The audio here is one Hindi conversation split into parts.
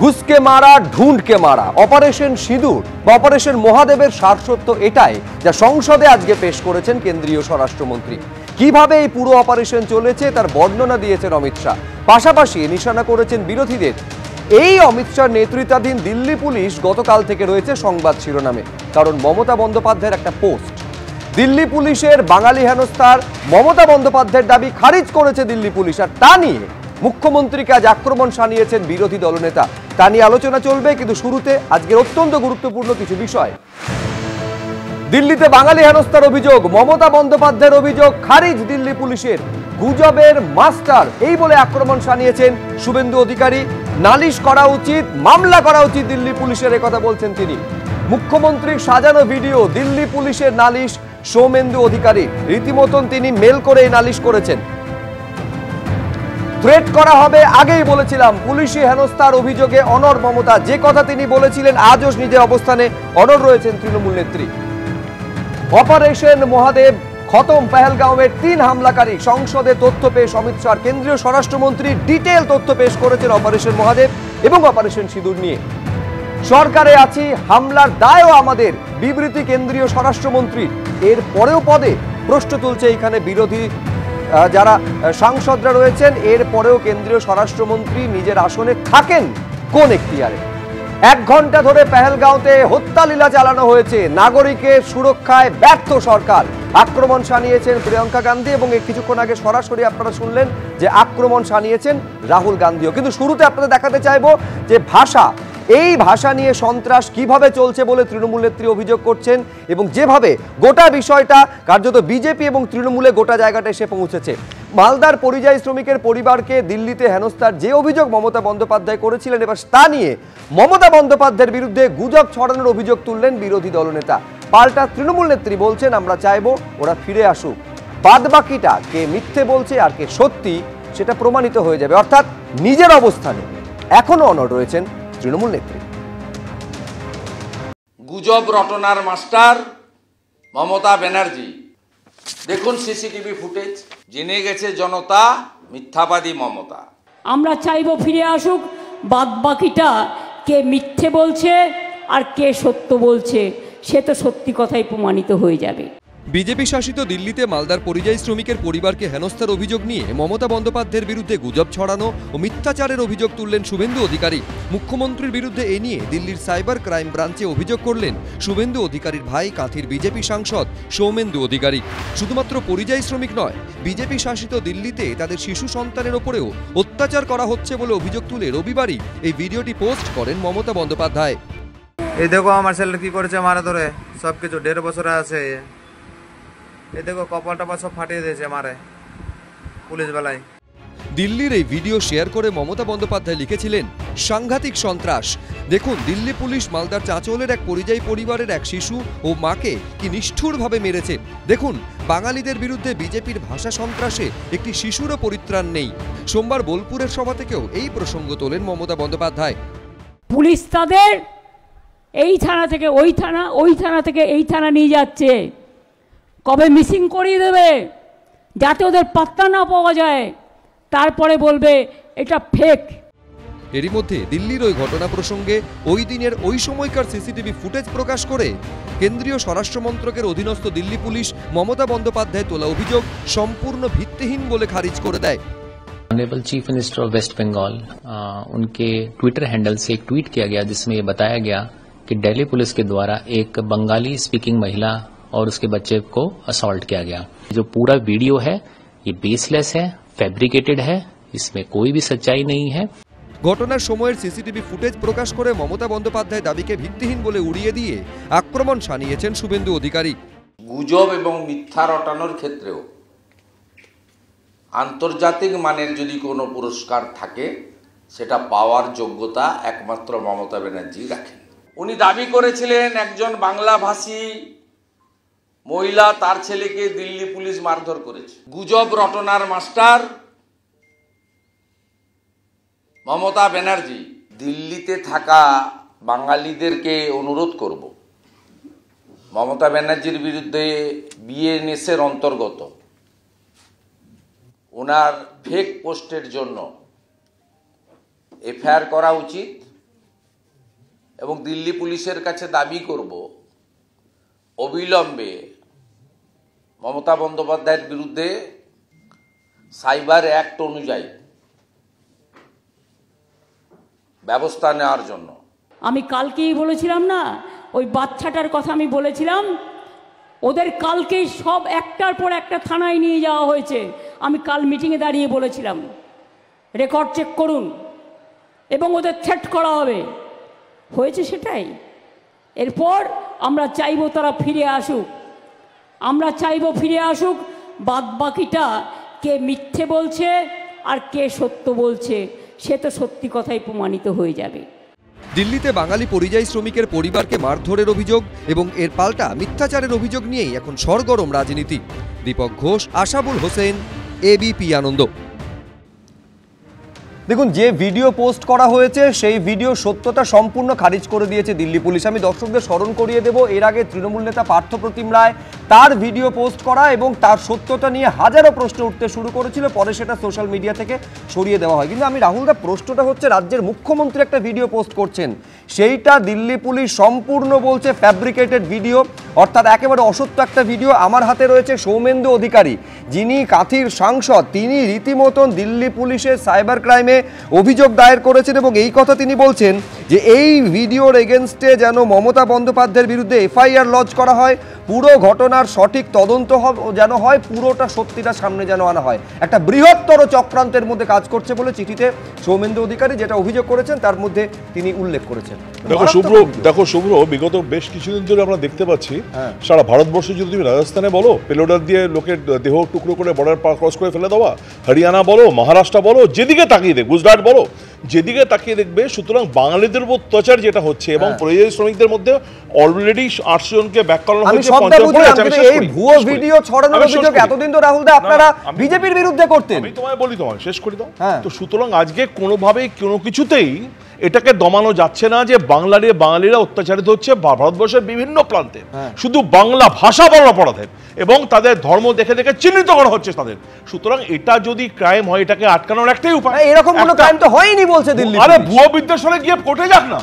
ঘুষকে মারা ঢুন্ডকে মারা অপারেশন সিঁদুর বা অপারেশন মহাদেবের সারসত্য এটাই যা সংসদে আজকে পেশ করেছেন কেন্দ্রীয় স্বরাষ্ট্রমন্ত্রী। কিভাবে এই পুরো অপারেশন চলেছে তার বর্ণনা দিয়েছেন অমিত শাহ, পাশাপাশি নিশানা করেছেন বিরোধীদের। এই অমিত শাহ নেতৃত্বাধীন দিল্লি পুলিশ গতকাল থেকে রয়েছে সংবাদ শিরোনামে, কারণ মমতা বন্দ্যোপাধ্যায়ের একটা পোস্ট। দিল্লি পুলিশের বাঙালি হেনস্থার মমতা বন্দ্যোপাধ্যায়ের দাবি খারিজ করেছে দিল্লি পুলিশ, আর তা নিয়ে মুখ্যমন্ত্রীকে আজ আক্রমণ শানিয়েছেন বিরোধী দলনেতা। তা নিয়ে আলোচনা চলবে, কিন্তু শুরুতে আজকের অত্যন্ত গুরুত্বপূর্ণ কিছু বিষয়। দিল্লিতে বাঙালি হেনস্থার অভিযোগ, মমতা বন্দ্যোপাধ্যায়ের অভিযোগ খারিজ দিল্লি পুলিশের। গুজবের মাস্টার এই বলে আক্রমণ শানিয়েছেন শুভেন্দু অধিকারী। নালিশ করা উচিত, মামলা করা উচিত দিল্লি পুলিশের, একথা বলছেন তিনি। মুখ্যমন্ত্রীর সাজানো ভিডিও দিল্লি পুলিশের নালিশ সৌমেন্দু অধিকারী, রীতিমতন তিনি মেল করে এই নালিশ করেছেন। থ্রেট করা হবে আগেই বলেছিলাম, পুলিশি হেনস্থার অভিযোগে অনড় মমতা, যে কথা তিনি বলেছিলেন আজও নিজের অবস্থানে অনড় রয়েছেন তৃণমূল নেত্রী। অপারেশন মহাদেব খতম, পেহেলগাঁওয়ের 3 হামলাকারী। সংসদে তথ্য পেশ অমিত শাহ। কেন্দ্রীয় স্বরাষ্ট্রমন্ত্রী ডিটেল তথ্য পেশ করেছেন অপারেশন মহাদেব এবং অপারেশন সিঁদুর নিয়ে। সরকারে আছি, হামলার দায়ও আমাদের, বিবৃতি কেন্দ্রীয় স্বরাষ্ট্রমন্ত্রীর। এর পরেও পদে প্রশ্ন তুলছে এখানে বিরোধী যারা সাংসদরা রয়েছেন। এর পরেও কেন্দ্রীয় স্বরাষ্ট্রমন্ত্রী নিজের আসনে থাকেন কোন এখতিয়ারে? 1 ঘন্টা ধরে পেহেলগাঁওতে হত্যালীলা চালানো হয়েছে, নাগরিকের সুরক্ষায় ব্যর্থ সরকার। আক্রমণ শানিয়েছেন প্রিয়াঙ্কা গান্ধী এবং কিছুক্ষণ আগে সরাসরি আপনারা শুনলেন যে আক্রমণ শানিয়েছেন রাহুল গান্ধীও। কিন্তু শুরুতে আপনাদের দেখাতে চাইবো যে ভাষা, এই ভাষা নিয়ে সন্ত্রাস কিভাবে চলছে বলে তৃণমূল নেত্রী অভিযোগ করছেন, এবং যেভাবে গোটা বিষয়টা কার্যত বিজেপি এবং তৃণমূলে গোটা জায়গাটা এসে পৌঁছেছে। মালদার পরিযায়ী শ্রমিকের পরিবারকে দিল্লিতে হেনস্থার যে অভিযোগ মমতা বন্দ্যোপাধ্যায় করেছিলেন, এবার তা নিয়ে মমতা বন্দ্যোপাধ্যায়ের বিরুদ্ধে গুজব ছড়ানোর অভিযোগ তুললেন বিরোধী দলনেতা। পাল্টা তৃণমূল নেত্রী বলছেন, আমরা চাইবো ওরা ফিরে আসুক, বাদ বাকিটা কে মিথ্যে বলছে আর কে সত্যি সেটা প্রমাণিত হয়ে যাবে। অর্থাৎ নিজের অবস্থানে এখনো অনড় রয়েছেন তৃণমূল নেত্রী। গুজব রটনার মাস্টার মমতা ব্যানার্জি। দেখুন সিসিটিভি ফুটেজ, জেনে গেছে জনতা মিথ্যাবাদী মমতা। আমরা চাইবো ফিরে আসুক, বাদ বাকিটা কে মিথ্যে বলছে আর কে সত্য বলছে সে তো সত্যি কথাই প্রমাণিত হয়ে যাবে। বিজেপি শাসিত দিল্লিতে মালদার পরিযায়ী শ্রমিকের পরিবারকে হেনস্থার অভিযোগ নিয়ে মমতা বন্দ্যোপাধ্যায়ের বিরুদ্ধে গুজব ছড়ানো ও মিথ্যাচারের অভিযোগ তুললেন শুভেন্দু অধিকারী। মুখ্যমন্ত্রীর বিরুদ্ধে এ নিয়ে দিল্লির সাইবার ক্রাইম ব্রাঞ্চে অভিযোগ করলেন শুভেন্দু অধিকারীর ভাই কাঁথির বিজেপি সাংসদ সৌমেন্দু অধিকারী। শুধুমাত্র পরিযায়ী শ্রমিক নয়, বিজেপি শাসিত দিল্লিতে তাদের শিশু সন্তানের ওপরেও অত্যাচার করা হচ্ছে বলে অভিযোগ তুলে রবিবারই এই ভিডিওটি পোস্ট করেন মমতা বন্দ্যোপাধ্যায়। এই দেখো আমার ছেলে কি করেছে, মারা ধরে সবকিছু 1.5 বছরে আছে। এই দেখো কপাল টপাল সব ফাটিয়ে দিয়েছে মারে পুলিশ বেলায়। দিল্লির এই ভিডিও শেয়ার করে মমতা বন্দ্যোপাধ্যায় লিখেছিলেন, সাংঘাতিক সন্ত্রাস। দেখুন দিল্লি পুলিশ মালদার চাঁচলের এক পরিযায়ী পরিবারের এক শিশু ও মাকে কি নিষ্ঠুরভাবে মেরেছে। দেখুন বাঙালিদের বিরুদ্ধে বিজেপির ভাষা সন্ত্রাসে একটি শিশুরও পরিত্রাণ নেই। সোমবার বোলপুরের সভা থেকেও এই প্রসঙ্গ তোলেন মমতা বন্দ্যোপাধ্যায়। পুলিশ তাদের এই থানা থেকে ওই থানা, ওই থানা থেকে এই থানা নিয়ে যাচ্ছে, কবে মিসিং করিয়ে দেবে যাতে ওদের পাত্তা না পাওয়া যায়, তারপরে বলবে এটা ফেক। এরই মধ্যে দিল্লির ওই ঘটনা প্রসঙ্গে ওই দিনের ওই সময়কার সিসিটিভি ফুটেজ প্রকাশ করে কেন্দ্রীয় স্বরাষ্ট্র মন্ত্রকের অধীনস্থ দিল্লি পুলিশ মমতা বন্দ্যোপাধ্যায় তোলা অভিযোগ সম্পূর্ণ ভিত্তিহীন বলে খারিজ করে দেয়। Honourable chief minister of West Bengal उनके ट्विटर हैंडल से एक ट्वीट किया गया जिसमें ये बताया गया कि दिल्ली पुलिस के द्वारा एक बंगाली स्पीकिंग महिला और उसके बच्चे को असॉल्ट किया गया। जो पूरा वीडियो है ये बेसलेस है, फैब्रिकेटेड है, इसमें कोई भी सच्चाई नहीं है। ঘটনার সময়ের সিসিটিভি ফুটেজ প্রকাশ করে মমতা বন্দ্যোপাধ্যায় দাবিকে ভিত্তিহীন বলে উড়িয়ে দিয়ে আক্রমণ শানিয়েছেন শুভেন্দু অধিকারী। গুজব এবং মিথ্যা রটানোর ক্ষেত্রেও আন্তর্জাতিক মানের যদি কোনো পুরস্কার থাকে সেটা পাওয়ার যোগ্যতা একমাত্র মমতা ব্যানার্জি রাখেন। উনি দাবি করেছিলেন একজন বাংলাভাষী মহিলা তার ছেলেকে দিল্লি পুলিশ মারধর করেছে। গুজব রটনার মাস্টার মমতা ব্যানার্জি। দিল্লিতে থাকা বাঙালিদেরকে অনুরোধ করব, মমতা ব্যানার্জির বিরুদ্ধে বিএনএসের অন্তর্গত ওনার ফেক পোস্টের জন্য এফআইআর করা উচিত এবং দিল্লি পুলিশের কাছে দাবি করব অবিলম্বে মমতা বন্দ্যোপাধ্যায়ের বিরুদ্ধে সাইবার অ্যাক্ট অনুযায়ী ব্যবস্থা নেওয়ার জন্য। আমি কালকেই বলেছিলাম না, ওই বাচ্চাটার কথা আমি বলেছিলাম, ওদের কালকেই সব একটার পর একটা থানায় নিয়ে যাওয়া হয়েছে। আমি কাল মিটিংয়ে দাঁড়িয়ে বলেছিলাম, রেকর্ড চেক করুন, এবং ওদের থ্রেট করা হবে। হয়েছে সেটাই। এরপর আমরা চাইবো তারা ফিরে আসুক, আমরা চাইবো ফিরে আসুক। বাদ বাকিটা কে মিথ্যে বলছে আর কে সত্য বলছে সে তো সত্যি কথাই প্রমাণিত হয়ে যাবে। দিল্লিতে বাঙালি পরিযায়ী শ্রমিকের পরিবারকে মারধরের অভিযোগ এবং এর পাল্টা মিথ্যাচারের অভিযোগ নিয়েই এখন সরগরম রাজনীতি। দীপক ঘোষ, আশাবুল হোসেন, এবিপি আনন্দ। দেখুন, যে ভিডিও পোস্ট করা হয়েছে সেই ভিডিও সত্যতা সম্পূর্ণ খারিজ করে দিয়েছে দিল্লি পুলিশ। আমি দর্শকদের স্মরণ করিয়ে দেব, এর আগে তৃণমূল নেতা পার্থপ্রতিম রায় তার ভিডিও পোস্ট করা এবং তার সত্যতা নিয়ে হাজারো প্রশ্ন উঠতে শুরু করেছিল, পরে সেটা সোশ্যাল মিডিয়া থেকে সরিয়ে দেওয়া হয়। কিন্তু আমি রাহুলদা, প্রশ্নটা হচ্ছে, রাজ্যের মুখ্যমন্ত্রী একটা ভিডিও পোস্ট করছেন, সেইটা দিল্লি পুলিশ সম্পূর্ণ বলছে ফ্যাব্রিকেটেড ভিডিও, অর্থাৎ একেবারে অসত্য একটা ভিডিও। আমার হাতে রয়েছে সৌমেন্দু অধিকারী, যিনি কাঁথির সাংসদ, তিনি রীতিমতন দিল্লি পুলিশের সাইবার ক্রাইমে অভিযোগ দায়ের করেছেন এবং এই কথা তিনি বলছেন যে এই ভিডিওর এগেনস্টে যেন মমতা বন্দ্যোপাধ্যায়ের বিরুদ্ধে এফআইআর লঞ্চ করা হয়, পুরো ঘটনার সঠিক তদন্ত যেন হয়, পুরোটা সত্যিটা সামনে যেন আনা হয়। একটা বৃহত্তর চক্রান্তের মধ্যে কাজ করছে বলে চিঠিতে সৌমেন্দু অধিকারী যেটা অভিযোগ করেছেন তার মধ্যে তিনি উল্লেখ করেছেন। দেখো শুভ্র, বিগত বেশ কিছুদিন ধরে আমরা দেখতে পাচ্ছি সারা ভারতবর্ষে, যদি তুমি রাজস্থানে বলো পেলোডার দিয়ে লোকের দেহ টুকরো করে বর্ডার ক্রস করে ফেলে দেওয়া, হরিয়ানা বলো, মহারাষ্ট্র বলো, যেদিকে তাকিয়ে দেখ, গুজরাট বলো, যেদিকে তাকিয়ে দেখবে, সুতরাং বাঙালিদের উপর অত্যাচার যেটা হচ্ছে এবং পরিযায়ী শ্রমিকদের মধ্যে অলরেডি 800 জনকে ব্যাক করানো হয়েছে। এই ভুয়ো ভিডিও ছড়ানোর অভিযোগ এতদিন তো রাহুলদা আপনারা বিজেপির বিরুদ্ধে করতেন। আমি তোমায় বলি, তোমায় শেষ করে দাও। তো সুতরাং আজকে কোনোভাবেই কোনো কিছুতেই এটাকে দমানো যাচ্ছে না যে বাঙালিরা অত্যাচারিত হচ্ছে ভারতবর্ষের বিভিন্ন প্রান্তে, শুধু বাংলা ভাষা বলার অপরাধে এবং তাদের ধর্ম দেখে দেখে চিহ্নিত করা হচ্ছে তাদের। সুতরাং এটা যদি ক্রাইম হয়, এটাকে আটকানোর একটাই উপায়। এরকম কোনো ক্রাইম তো হয়নি বলছে দিল্লি। আরে ভুয়ো বিদ্বেষণে গিয়ে কোর্টে যাক না,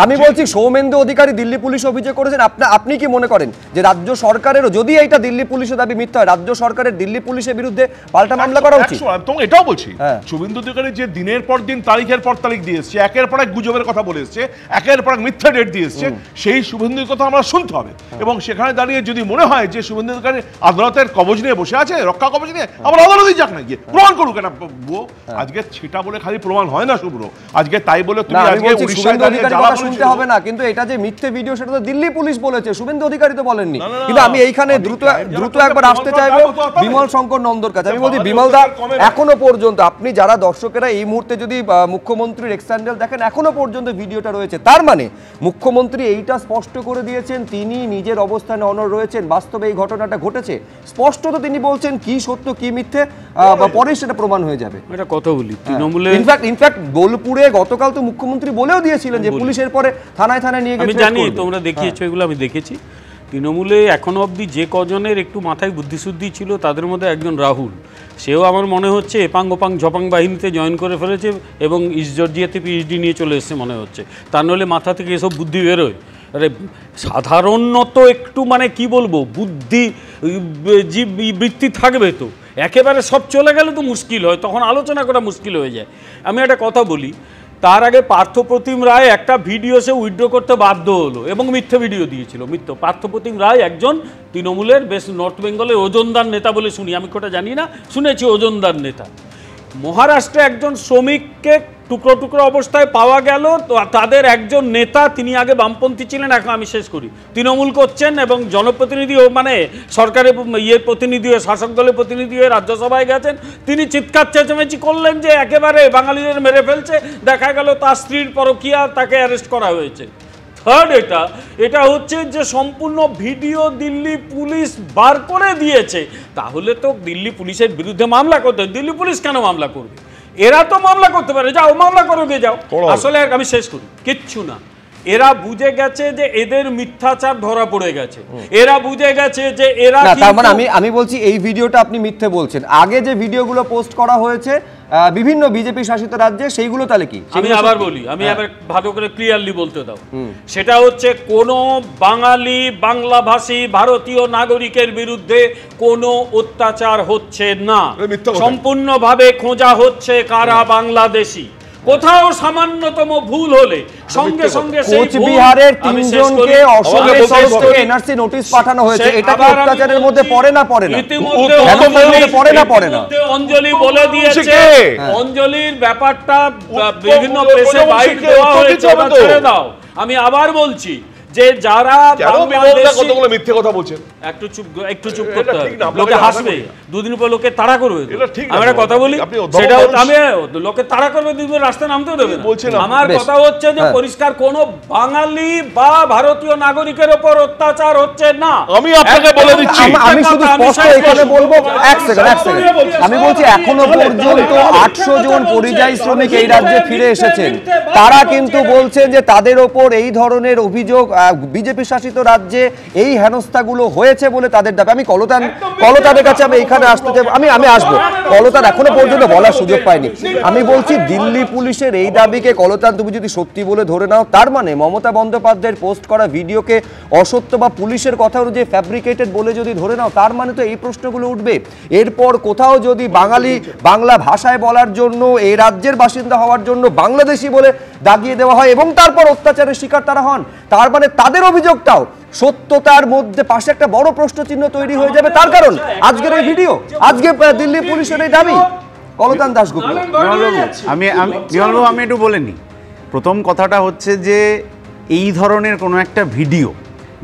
আমি বলছি সৌমেন্দু অধিকারী দিল্লি পুলিশ অভিযোগ করেছেন। আপনি কি মনে করেন যে রাজ্য সরকারেরও, যদি এইটা দিল্লি পুলিশের দাবি মিথ্যা হয়, রাজ্য সরকারের দিল্লি পুলিশের বিরুদ্ধে পাল্টা মামলা করা উচিত? এটাও বলছি, শুভেন্দু অধিকারী যে দিনের পর দিন, তারিখের পর তারিখ দিয়ে এসছে, একের পর এক গুজবের কথা বলে এসছে, একের পর এক মিথ্যা ডেট দিয়ে এসছে, সেই শুভেন্দুর কথা আমরা শুনতে হবে। এবং সেখানে দাঁড়িয়ে যদি মনে হয় যে শুভেন্দু অধিকারী আদালতের কবজ নিয়ে বসে আছে, রক্ষা কবজ নিয়ে, আমরা আদালতেই যাক না, গিয়ে প্রমাণ করুক এটা ভুয়ো। আজকে সেটা বলে খালি প্রমাণ হয় না শুভ্র, আজকে তাই বলে তুমি আজকে শুভেন্দু অধিকারী কথা শুনতে হবে না, কিন্তু এটা যে মিথ্যে ভিডিও সেটা তো দিল্লি পুলিশ বলেছে, শুভেন্দু অধিকারী তো বলেননি। কিন্তু আমি এইখানে দ্রুত একবার আসতে চাইবো বিমল শঙ্কর নন্দর কাছে। আমি বলছি, বিমল দা, এখনো পর্যন্ত আপনি যারা দর্শকেরা এই মুহূর্তে যদি মুখ্যমন্ত্রীর এক্স হ্যান্ডেল দেখেন, এখনো পর্যন্ত ভিডিওটা রয়েছে, তার মানে মুখ্যমন্ত্রী এইটা স্পষ্ট করে দিয়েছেন তিনি নিজের অবস্থানে অনড় রয়েছেন। বাস্তবে এই ঘটনাটা ঘটেছে, স্পষ্ট তো তিনি বলছেন কি সত্য কি মিথ্যে পরে সেটা প্রমাণ হয়ে যাবে। এটা কথা বলি, তৃণমূলে ইনফ্যাক্ট বোলপুরে গতকাল তো মুখ্যমন্ত্রী বলেও দিয়েছিলেন যে পুলিশের পরে থানায় নিয়ে গেছে। আমি জানি তোমরা দেখিয়েছো, এগুলো আমি দেখেছি। তৃণমূলে এখনো অবধি যে কজনের একটু মাথায় বুদ্ধিশুদ্ধি ছিল তাদের মধ্যে একজন রাহুল, সেও আমার মনে হচ্ছে এপাং ওপাং ঝপাং বাহিনীতে জয়েন করে ফেলেছে এবং ইস্ট জর্জিয়াতে পিএইচডি নিয়ে চলে এসছে মনে হচ্ছে। তার নইলে মাথা থেকে এসব বুদ্ধি বেরোয়। আরে সাধারণত একটু মানে কি বলবো, বুদ্ধি বৃত্তি থাকবে তো। একেবারে সব চলে গেলে তো মুশকিল হয়, তখন আলোচনা করা মুশকিল হয়ে যায়। আমি একটা কথা বলি, তার আগে পার্থপ্রতিম রায় একটা ভিডিও সে উইথড্র করতে বাধ্য হলো এবং মিথ্যে ভিডিও দিয়েছিল। পার্থপ্রতিম রায় একজন তৃণমূলের বেশ নর্থ বেঙ্গলের ওজনদার নেতা বলে শুনি, আমি কোটা জানি না, শুনেছি ওজনদার নেতা। মহারাষ্ট্রে একজন শ্রমিককে টুকরো টুকরো অবস্থায় পাওয়া গেল, তো তাদের একজন নেতা, তিনি আগে বামপন্থী ছিলেন, এখন আমি শেষ করি, তৃণমূল করছেন এবং জনপ্রতিনিধি মানে সরকারের প্রতিনিধি হয়ে, শাসক দলের প্রতিনিধি হয়ে রাজ্যসভায় গেছেন। তিনি চিৎকার চেঁচামেচি করলেন যে একেবারে বাঙালিদের মেরে ফেলছে, দেখা গেল তার স্ত্রীর পরকীয়া, তাকে অ্যারেস্ট করা হয়েছে। থার্ড, এটা হচ্ছে যে সম্পূর্ণ ভিডিও দিল্লি পুলিশ বার করে দিয়েছে, তাহলে তো দিল্লি পুলিশের বিরুদ্ধে মামলা করতে, দিল্লি পুলিশ কেন মামলা করবে? এরা তো মামলা করতে পারে, যাও মামলা করো, গিয়ে যাও। আসলে আমি শেষ করি, কিচ্ছু না, এরা বুঝে গেছে যে এদের মিথ্যাচার ধরা পড়ে গেছে, এরা বুঝে গেছে যে এরা না, তার মানে আমি বলছি এই ভিডিওটা আপনি মিথ্যে বলছেন। আগে যে ভিডিওগুলো পোস্ট করা হয়েছে বিভিন্ন বিজেপি শাসিত রাজ্যে, সেইগুলো তাহলে কি? আমি আবার বলি, আমি আবার ভালো করে ক্লিয়ারলি বলতে দাও। সেটা হচ্ছে কোন বাঙালি বাংলাভাষী ভারতীয় নাগরিকের বিরুদ্ধে কোনো অত্যাচার হচ্ছে না, সম্পূর্ণভাবে খোঁজা হচ্ছে কারা বাংলাদেশি। কোথাও সামান্যতম ভুল হলে সঙ্গে সঙ্গে কোচবিহারের 3 জনকে অসমের তরফ থেকে এনআরসি নোটিশ পাঠানো হয়েছে, এটা কি অত্যাচারের মধ্যে পড়ে না পড়ে না? ইতিমধ্যে পড়ে না। অঞ্জলি বলে দিয়েছে, অঞ্জলির ব্যাপারটা বিভিন্ন প্রেসে বাইট দেওয়া হয়েছে, ছেড়ে দাও। আমি আবার বলছি যে যারা কতগুলো মিথ্যে কথা বলছেন, একটু চুপ করতে হবে, লোকে হাসবে, দুদিন পর লোকে তাড়া করবে। আমি একটা কথা বলি, সেটাও আমি লোকে তাড়া করবে, দুদিন পর রাস্তায় নামতেও দেবে না। আমার কথা হচ্ছে যে পরিষ্কার কোন বাঙালি বা ভারতীয় নাগরিকের উপর অত্যাচার হচ্ছে না। আমি আপনাকে বলে দিচ্ছি, আমি শুধু স্পষ্ট এখানে বলবো, এক সেকেন্ড, আমি বলছি এখনো পর্যন্ত 800 জন পরিযায়ী শ্রমিক এই রাজ্যে ফিরে এসেছেন। তারা কিন্তু বলছেন যে তাদের ওপর এই ধরনের অভিযোগ বিজেপি শাসিত রাজ্যে এই হেনস্থাগুলো হয়েছে বলে তাদের দাবি। আমি কলতানের কাছে আমি এখানে আসতে চাই, আমি আসবো। কলতান এখনো পর্যন্ত বলার সুযোগ পাইনি। আমি বলছি দিল্লি পুলিশের এই দাবিকে কলতান তুমি যদি সত্যি বলে ধরে নাও, তার মানে মমতা বন্দ্যোপাধ্যায়ের পোস্ট করা ভিডিওকে অসত্য বা পুলিশের কথা অনুযায়ী ফ্যাব্রিকেটেড বলে যদি ধরে নাও, তার মানে তো এই প্রশ্নগুলো উঠবে। এরপর কোথাও যদি বাংলা ভাষায় বলার জন্য, এই রাজ্যের বাসিন্দা হওয়ার জন্য বাংলাদেশি বলে দাগিয়ে দেওয়া হয় এবং তারপর অত্যাচারের শিকার তারা হন, তার মানে তাদের অভিযোগটাও সত্যতার মধ্যে পাশে একটা বড় প্রশ্নচিহ্ন তৈরি হয়ে যাবে। তার কারণ আজকের এই ভিডিও, আজকে দিল্লি পুলিশের এই দাবি। কলতান দাশগুপ্ত, আমি একটু বলে নিই। প্রথম কথাটা হচ্ছে যে এই ধরনের কোনো একটা ভিডিও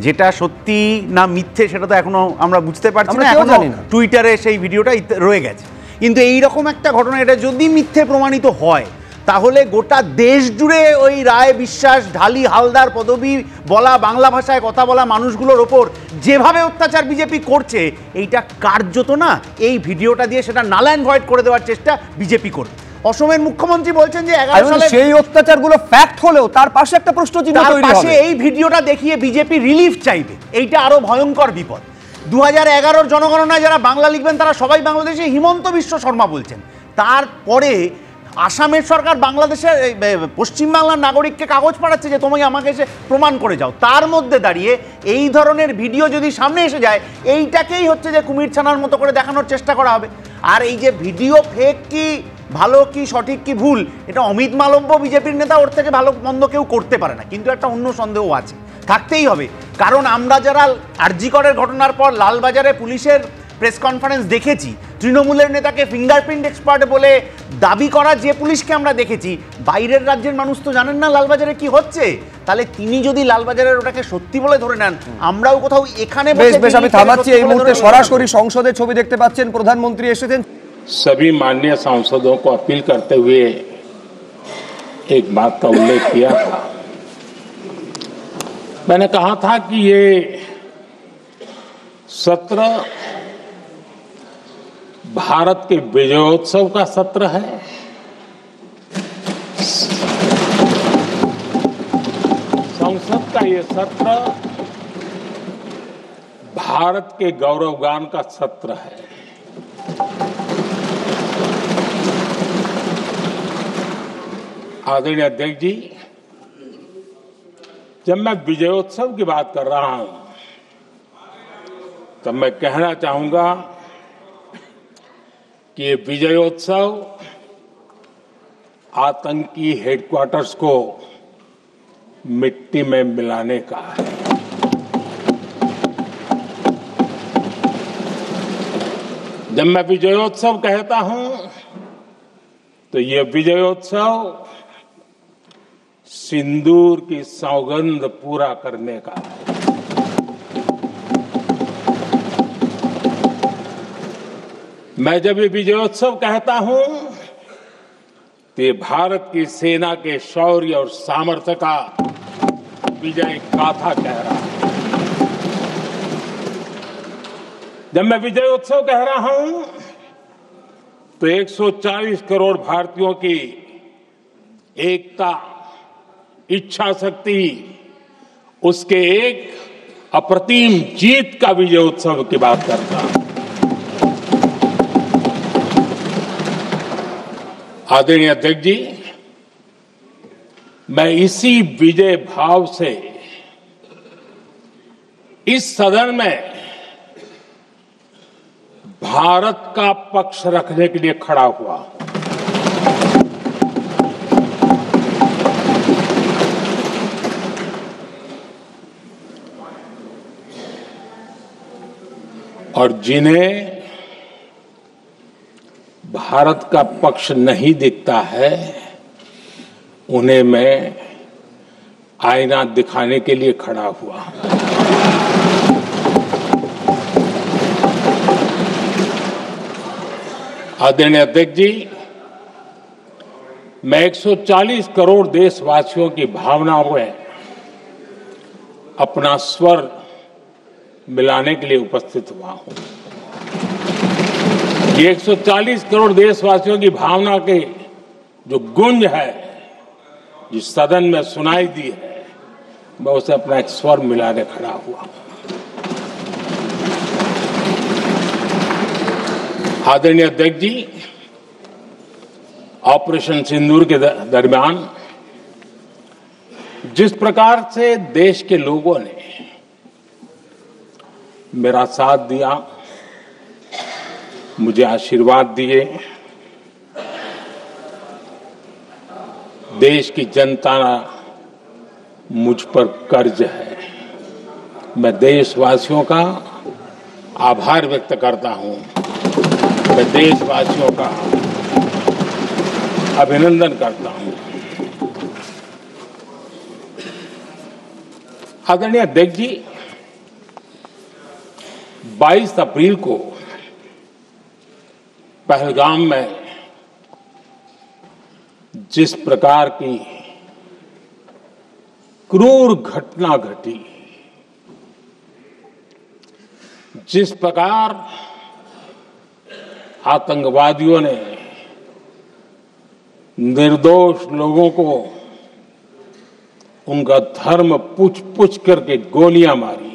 যেটা সত্যি না মিথ্যে সেটা তো এখনো আমরা বুঝতে পারছি না, এখনো টুইটারে সেই ভিডিওটা রয়ে গেছে। কিন্তু এইরকম একটা ঘটনা, এটা যদি মিথ্যে প্রমাণিত হয় তাহলে গোটা দেশ জুড়ে ওই রায় বিশ্বাস, ঢালি হালদার পদবী বলা, বাংলা ভাষায় কথা বলা মানুষগুলোর ওপর যেভাবে অত্যাচার বিজেপি করছে, এইটা কার্যত না এই ভিডিওটা দিয়ে সেটা নাল অ্যান্ড ভয়েড করে দেওয়ার চেষ্টা বিজেপি করবে। অসমের মুখ্যমন্ত্রী বলছেন যে 11 সালে সেই অত্যাচারগুলো ফ্যাক্ট হলেও তার পাশে একটা প্রশ্নচিহ্ন তৈরি হবে। এই ভিডিওটা দেখিয়ে বিজেপি রিলিফ চাইবে, এইটা আরো ভয়ঙ্কর বিপদ। 2011-র জনগণনায় যারা বাংলা লিখবেন তারা সবাই বাংলাদেশে, হিমন্ত বিশ্ব শর্মা বলছেন। তারপরে আসামের সরকার বাংলাদেশের পশ্চিমবাংলার নাগরিককে কাগজ পাঠাচ্ছে যে তুমি আমাকে এসে প্রমাণ করে যাও। তার মধ্যে দাঁড়িয়ে এই ধরনের ভিডিও যদি সামনে এসে যায়, এইটাকেই হচ্ছে যে কুমির ছানার মতো করে দেখানোর চেষ্টা করা হবে। আর এই যে ভিডিও ফেক কি ভালো কি সঠিক কি ভুল, এটা অমিত মালব্য বিজেপির নেতা, ওর থেকে ভালো মন্দ কেউ করতে পারে না। কিন্তু একটা অন্য সন্দেহ আছে, থাকতেই হবে। কারণ আমরা যারা আরজি করের ঘটনার পর লালবাজারে পুলিশের প্রেস কনফারেন্স দেখেছি, তৃণমূলের নেতাকে ফিঙ্গারপ্রিন্ট এক্সপার্ট বলে দাবি করা যে পুলিশকে আমরা দেখেছি, বাইরের রাজ্যের মানুষ তো জানেন না লালবাজারে কি হচ্ছে। তাহলে তিনি যদি লালবাজারের ওটাকে সত্যি বলে ধরে নেন, আমরাও কোথাও এখানে বেশ আমি থামাচ্ছি। এই মুহূর্তে সরাসরি সংসদের ছবি দেখতে পাচ্ছেন, প্রধানমন্ত্রী এসেছেন। सभी माननीय सांसदों को अपील करते हुए एक बात का उल्लेख किया था। मैंने कहा था कि ये सत्र भारत के विजयोत्सव का सत्र है। संसद का ये सत्र भारत के गौरवगान का सत्र है। आदरणीय अध्यक्ष जी, जब मैं विजयोत्सव की बात कर रहा हूं तब मैं कहना चाहूंगा कि ये विजयोत्सव आतंकी हेडक्वार्टर्स को मिट्टी में मिलाने का है। जब मैं विजयोत्सव कहता हूं तो ये विजयोत्सव सिंदूर की सौगंध पूरा करने का है। मैं जब ये विजयोत्सव कहता हूं तो ये भारत की सेना के शौर्य और सामर्थ्य का विजय गाथा कह रहा है। जब मैं विजयोत्सव कह रहा हूं तो 140 करोड़ भारतीयों की एकता, इच्छा शक्ति उसके एक अप्रतिम जीत का विजय उत्सव की बात करता हूं। आदरणीय अध्यक्ष जी, मैं इसी विजय भाव से इस सदन में भारत का पक्ष रखने के लिए खड़ा हुआ। और जिन्हें भारत का पक्ष नहीं दिखता है उन्हें मैं आईना दिखाने के लिए खड़ा हुआ। आदरणीय अध्यक्ष जी, मैं 140 करोड़ देशवासियों की भावनाओं में अपना स्वर मिलाने के लिए उपस्थित हुआ हूं। ये 140 करोड़ देशवासियों की भावना के जो गुंज है, जिस सदन में सुनाई दी है, मैं उसे अपना एक स्वर मिलाने खड़ा हुआ। आदरणीय अध्यक्ष जी, ऑपरेशन सिंदूर के दरमियान जिस प्रकार से देश के लोगों ने मेरा साथ दिया, मुझे आशीर्वाद दिए, देश की जनता मुझ पर कर्ज है। मैं देशवासियों का आभार व्यक्त करता हूं। मैं देशवासियों का अभिनंदन करता हूं। आदरणीय अध्यक्ष जी, 22 अप्रैल को पहलगाम में जिस प्रकार की क्रूर घटना घटी, जिस प्रकार आतंकवादियों ने निर्दोष लोगों को उनका धर्म पूछ पूछ करके गोलियां मारी,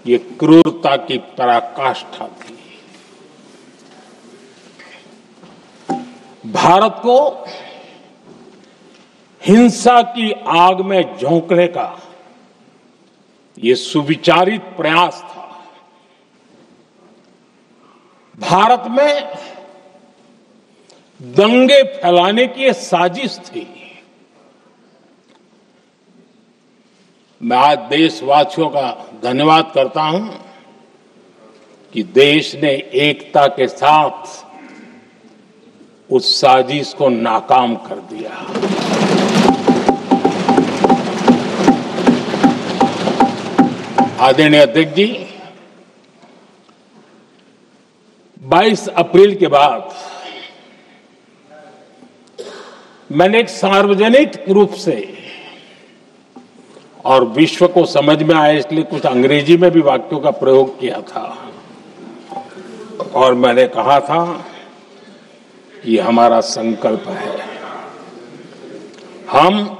ये क्रूरता की पराकाष्ठा थी। भारत को हिंसा की आग में झोंकने का ये सुविचारित प्रयास था। भारत में दंगे फैलाने की ये साजिश थी। मैं आज देशवासियों का धन्यवाद करता हूं कि देश ने एकता के साथ उस साजिश को नाकाम कर दिया। आदरणीय अध्यक्ष जी, 22 अप्रैल के बाद मैंने एक सार्वजनिक रूप से और विश्व को समझ में आए इसलिए कुछ अंग्रेजी में भी वाक्यों का प्रयोग किया था और मैंने कहा था ये हमारा संकल्प है, हम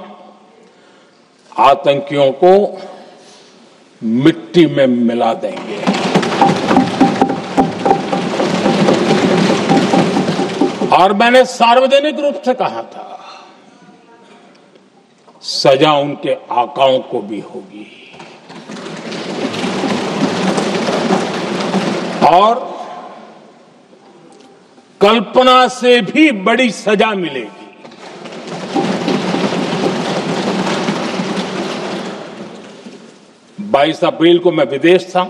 आतंकियों को मिट्टी में मिला देंगे। और मैंने सार्वजनिक रूप से कहा था सजा उनके आकाओं को भी होगी और कल्पना से भी बड़ी सजा मिलेगी। 22 अप्रैल को मैं विदेश था,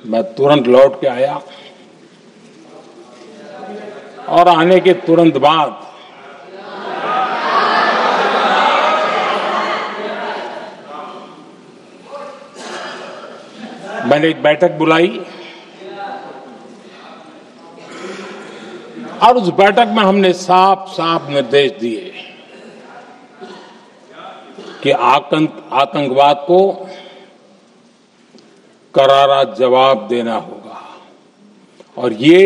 मैं तुरंत लौट के आया और आने के तुरंत बाद मैंने एक बैठक बुलाई और उस बैठक में हमने साफ साफ निर्देश दिए कि आतंकवाद को करारा जवाब देना होगा और ये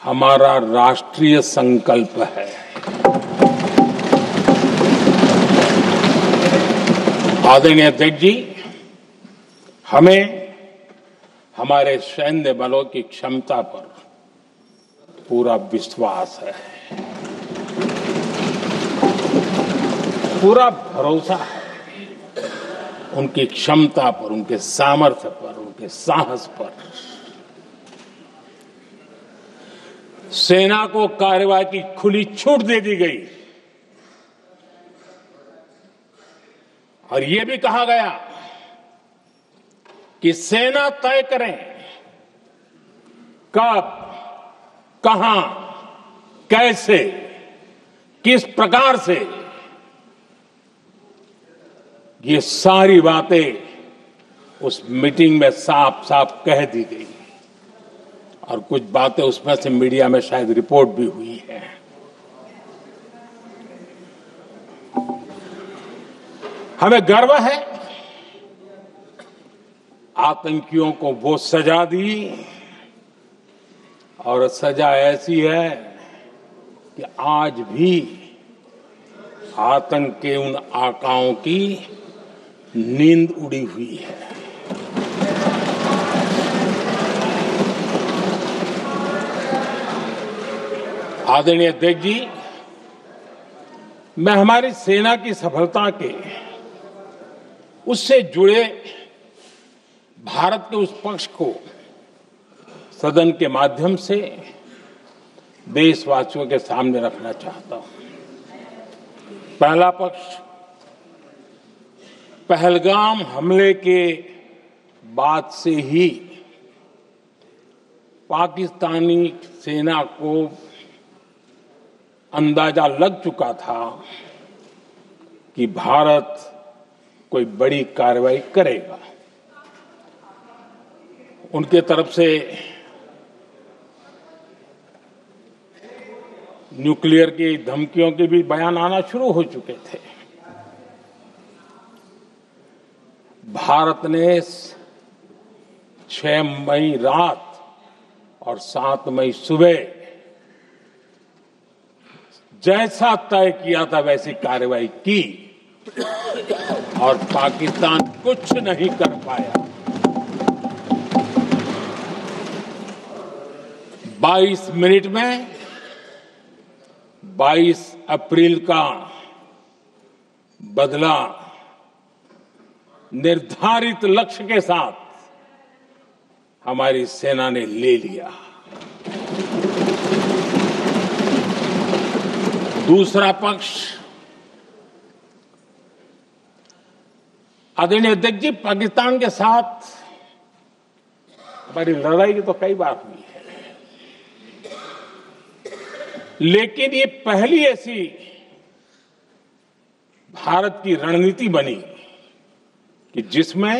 हमारा राष्ट्रीय संकल्प है। आदरणीय अध्यक्ष जी, हमें हमारे सैन्य बलों की क्षमता पर पूरा विश्वास है, पूरा भरोसा है उनकी क्षमता पर, उनके सामर्थ्य पर, उनके साहस पर। सेना को कार्रवाई की खुली छूट दे दी गई और यह भी कहा गया कि सेना तय करें कब, कहां, कैसे, किस प्रकार से। ये सारी बातें उस मीटिंग में साफ साफ कह दी गई और कुछ बातें उसमें से मीडिया में शायद रिपोर्ट भी हुई है। हमें गर्व है आतंकियों को वो सजा दी और सजा ऐसी है कि आज भी आतंक के उन आकाओं की नींद उड़ी हुई है। आदरणीय अध्यक्ष जी, मैं हमारी सेना की सफलता के उससे जुड़े भारत के उस पक्ष को सदन के माध्यम से देशवासियों के सामने रखना चाहता हूं। पहला पक्ष, पहलगाम हमले के बाद से ही पाकिस्तानी सेना को अंदाजा लग चुका था कि भारत कोई बड़ी कार्रवाई करेगा। उनके तरफ से न्यूक्लियर की धमकियों के भी बयान आना शुरू हो चुके थे। भारत ने 6 मई रात और 7 मई सुबह जैसा तय किया था वैसी कार्रवाई की और पाकिस्तान कुछ नहीं कर पाया। 22 मिनट में 22 अप्रैल का बदला निर्धारित लक्ष्य के साथ हमारी सेना ने ले लिया। दूसरा पक्ष, आदरणीय अध्यक्ष जी, पाकिस्तान के साथ हमारी लड़ाई की तो कई बार हुई है, लेकिन ये पहली ऐसी भारत की रणनीति बनी कि जिसमें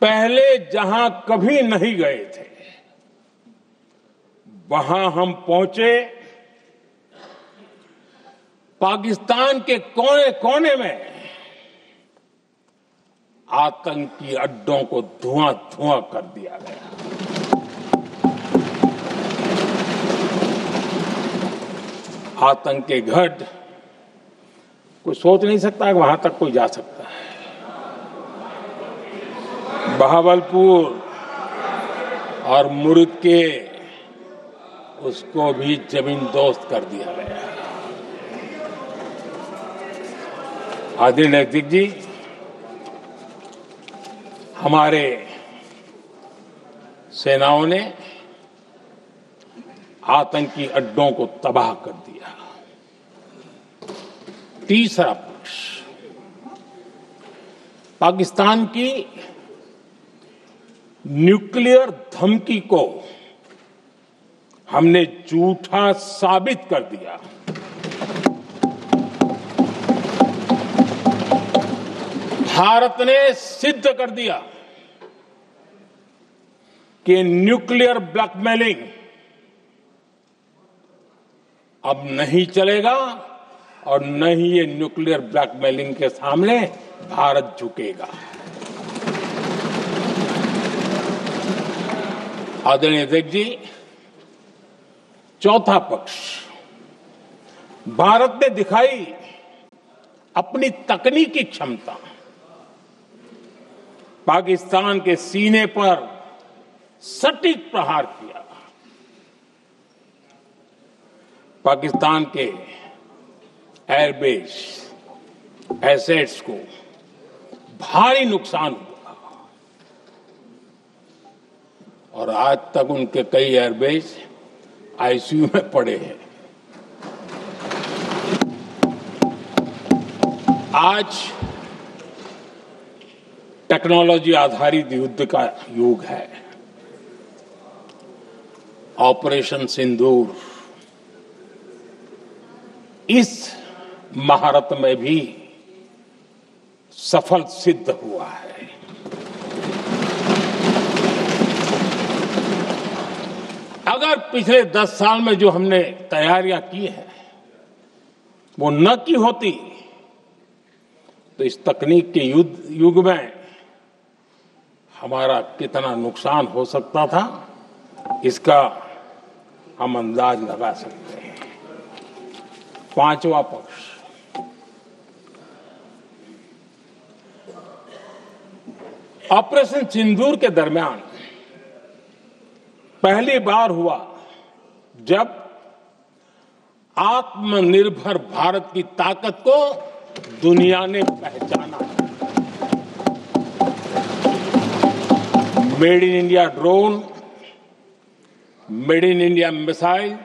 पहले जहां कभी नहीं गए थे वहां हम पहुंचे। पाकिस्तान के कोने कोने में आतंकी अड्डों को धुआं धुआं कर दिया गया। आतंक के गढ़ कोई सोच नहीं सकता कि वहां तक कोई जा सकता है। बहावलपुर और मुर्ग के उसको भी जमीन दोस्त कर दिया गया। आदरणीय अध्यक्ष जी, हमारे सेनाओं ने आतंकी अड्डों को तबाह कर दिया। तीसरा पक्ष, पाकिस्तान की न्यूक्लियर धमकी को हमने झूठा साबित कर दिया। भारत ने सिद्ध कर दिया कि न्यूक्लियर ब्लैकमेलिंग अब नहीं चलेगा और न ही ये न्यूक्लियर ब्लैकमेलिंग के सामने भारत झुकेगा। आदरणीय अध्यक्ष जी, चौथा पक्ष, भारत ने दिखाई अपनी तकनीकी क्षमता पाकिस्तान के सीने पर सटीक प्रहार किया। पाकिस्तान के एयरबेस एसेट्स को भारी नुकसान हुआ और आज तक उनके कई एयरबेस आईसीयू में पड़े हैं। आज टेक्नोलॉजी आधारित युद्ध का युग है। ऑपरेशन सिंदूर इस महारत में भी सफल सिद्ध हुआ है। अगर पिछले 10 साल में जो हमने तैयारियां की हैं वो न की होती तो इस तकनीक के युग में हमारा कितना नुकसान हो सकता था इसका हम अंदाज लगा सकते हैं। पांचवा पक्ष, ऑपरेशन सिंदूर के दरमियान पहली बार हुआ जब आत्मनिर्भर भारत की ताकत को दुनिया ने पहचाना। Made in India drone, made in India missile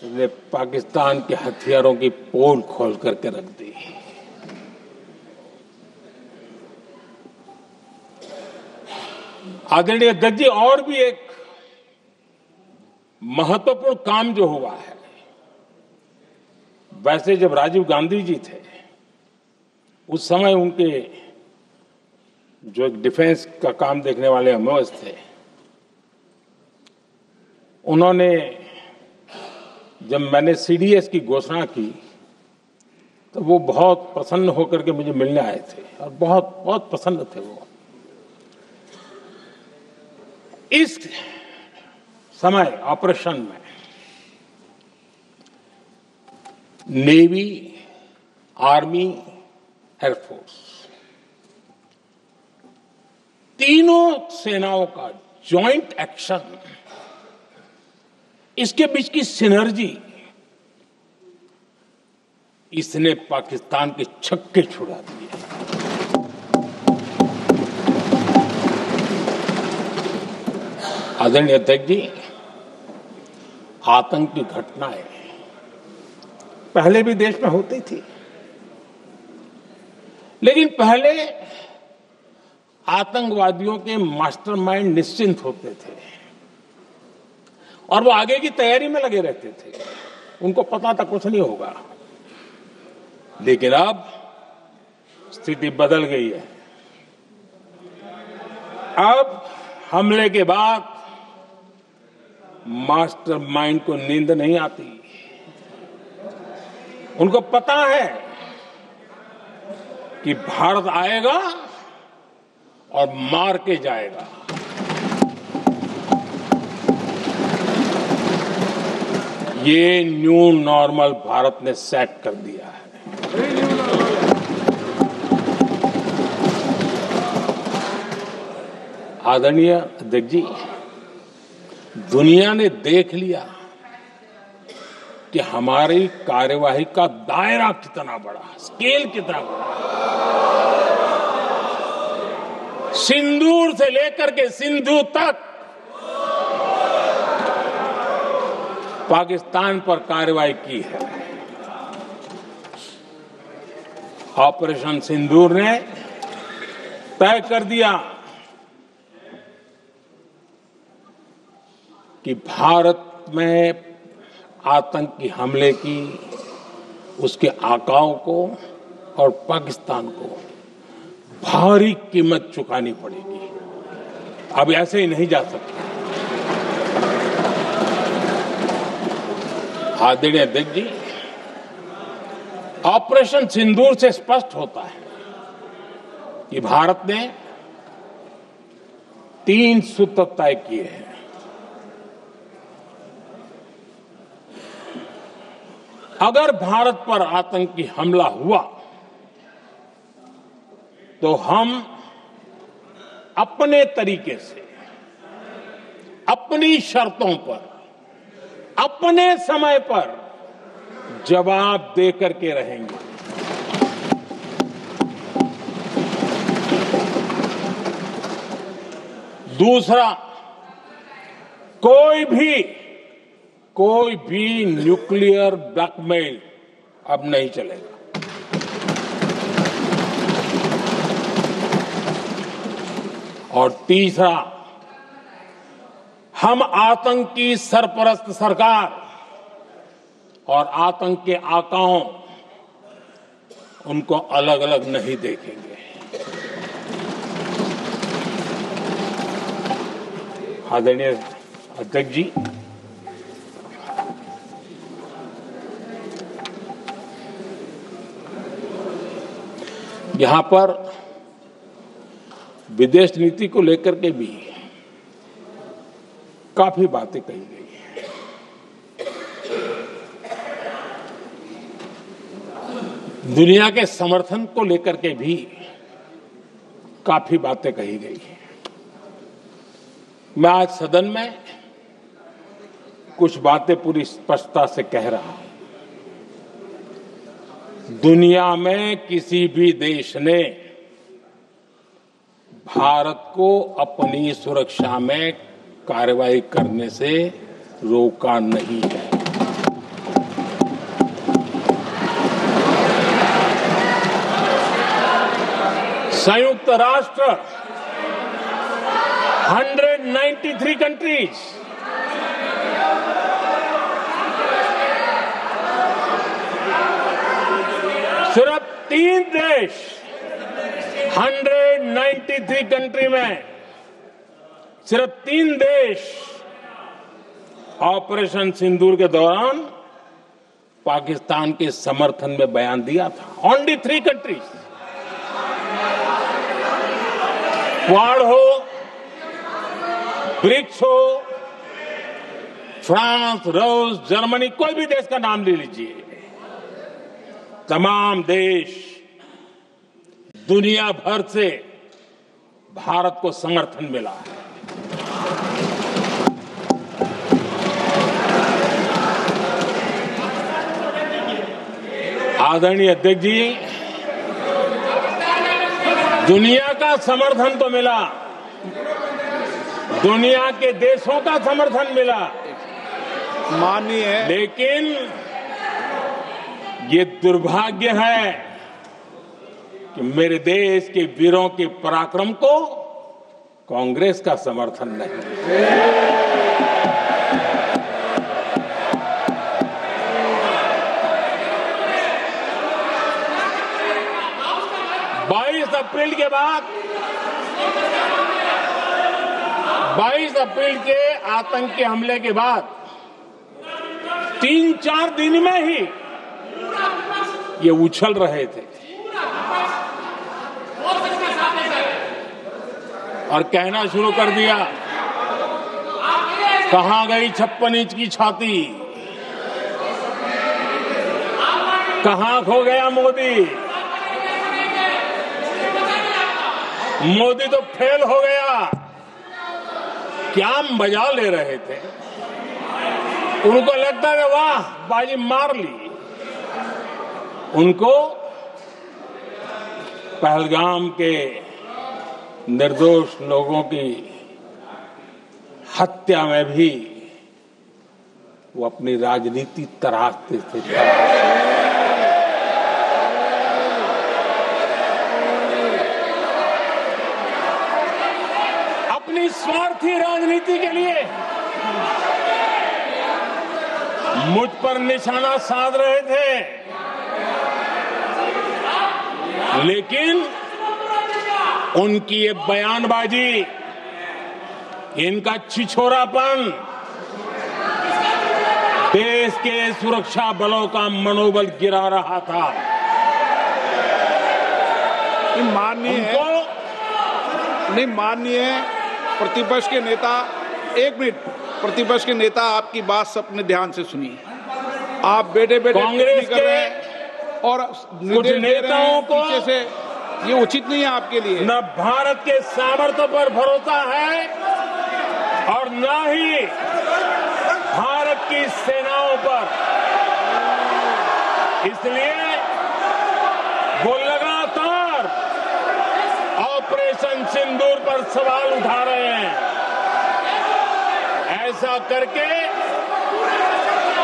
ने पाकिस्तान के हथियारों की पोल खोल करके रख दी। आदरणीय अध्यक्ष जी, और भी एक महत्वपूर्ण काम जो हुआ है, वैसे जब राजीव गांधी जी थे उस समय उनके जो एक डिफेंस का काम देखने वाले अमोस थे, उन्होंने जब मैंने सीडीएस की घोषणा की तो वो बहुत प्रसन्न होकर के मुझे मिलने आए थे और बहुत बहुत प्रसन्न थे वो। इस समय ऑपरेशन में नेवी, आर्मी, एयरफोर्स तीनों सेनाओं का जॉइंट एक्शन, इसके बीच की सिनर्जी, इसने पाकिस्तान के छक्के छुड़ा दिए। आदरणीय अध्यक्ष जी, आतंक की घटनाएं पहले भी देश में होती थी, लेकिन पहले आतंकवादियों के मास्टरमाइंड निश्चिंत होते थे और वो आगे की तैयारी में लगे रहते थे, उनको पता था कुछ नहीं होगा। लेकिन अब स्थिति बदल गई है। अब हमले के बाद मास्टरमाइंड को नींद नहीं आती। उनको पता है कि भारत आएगा और मार के जाएगा। ये न्यू नॉर्मल भारत ने सेट कर दिया है। आदरणीय अध्यक्ष जी, दुनिया ने देख लिया कि हमारी कार्यवाही का दायरा कितना बड़ा, स्केल कितना बड़ा। सिंदूर से लेकर के सिंधु तक पाकिस्तान पर कार्रवाई की है। ऑपरेशन सिंदूर ने तय कर दिया कि भारत में आतंकी हमले की, उसके आकाओं को और पाकिस्तान को भारी कीमत चुकानी पड़ेगी। अब ऐसे ही नहीं जा सकता। आदरणीय अध्यक्ष जी, ऑपरेशन सिंदूर से स्पष्ट होता है कि भारत ने 3 सूत्र तय किए हैं। अगर भारत पर आतंकी हमला हुआ तो हम अपने तरीके से, अपनी शर्तों पर, अपने समय पर जवाब दे करके रहेंगे। दूसरा, कोई भी न्यूक्लियर ब्लैकमेल अब नहीं चलेगा। और तीसरा, हम आतंक की सरपरस्त सरकार और आतंक के आकाओं उनको अलग अलग नहीं देखेंगे। आदरणीय अध्यक्ष जी, यहां पर विदेश नीति को लेकर के भी काफी बातें कही गई हैं। दुनिया के समर्थन को लेकर के भी काफी बातें कही गई हैं। मैं आज सदन में कुछ बातें पूरी स्पष्टता से कह रहा हूं। दुनिया में किसी भी देश ने भारत को अपनी सुरक्षा में कार्रवाई करने से रोका नहीं है। संयुक्त राष्ट्र 193 कंट्रीज सिर्फ 3 देश 193 कंट्री में सिर्फ 3 देश ऑपरेशन सिंदूर के दौरान पाकिस्तान के समर्थन में बयान दिया था। Only 3 countries. क्वाड हो, ब्रिक्स हो, फ्रांस, रूस, जर्मनी, कोई भी देश का नाम ले लीजिए, तमाम देश दुनिया भर से भारत को समर्थन मिला है। आदरणीय अध्यक्ष जी, दुनिया का समर्थन तो मिला, दुनिया के देशों का समर्थन मिला, माननीय, लेकिन ये दुर्भाग्य है कि मेरे देश के वीरों के पराक्रम को कांग्रेस का समर्थन नहीं। 22 अप्रैल के बाद 22 अप्रैल के आतंकी हमले के बाद 3-4 दिन में ही ये उछल रहे थे और कहना शुरू कर दिया, कहां गई 56 इंच की छाती, कहां खो गया मोदी, मोदी तो फेल हो गया। क्या मजा ले रहे थे, उनको लगता है वाह बाजी मार ली। उनको पहलगाम के निर्दोष लोगों की हत्या में भी वो अपनी राजनीति तराशते थे। अपनी स्वार्थी राजनीति के लिए मुझ पर निशाना साध रहे थे, लेकिन उनकी ये बयानबाजी, इनका छिछोरापन देश के सुरक्षा बलों का मनोबल गिरा रहा था। माननीय प्रतिपक्ष के नेता, 1 मिनट, प्रतिपक्ष के नेता आपकी बात सबने ध्यान से सुनी। आप बेटे बेटे कांग्रेस कर रहे हैं और कुछ नेताओं को पीछे से, ये उचित नहीं है आपके लिए। न भारत के सामर्थ्य पर भरोसा है और न ही भारत की सेनाओं पर। इसलिए वो लगातार ऑपरेशन सिंदूर पर सवाल उठा रहे हैं। ऐसा करके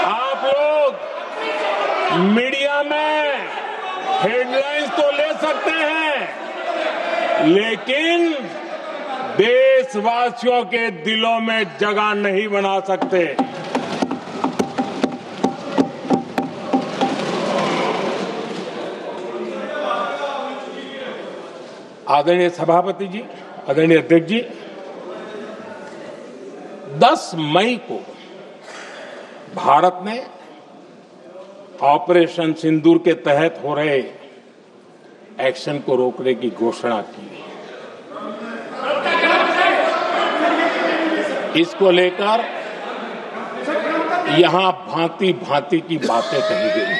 आप लोग मीडिया में हेडलाइंस तो ले सकते हैं, लेकिन देशवासियों के दिलों में जगह नहीं बना सकते। आदरणीय सभापति जी, आदरणीय अध्यक्ष जी, 10 मई को भारत ने ऑपरेशन सिंदूर के तहत हो रहे एक्शन को रोकने की घोषणा की। इसको लेकर यहां भांति भांति की बातें कही गई।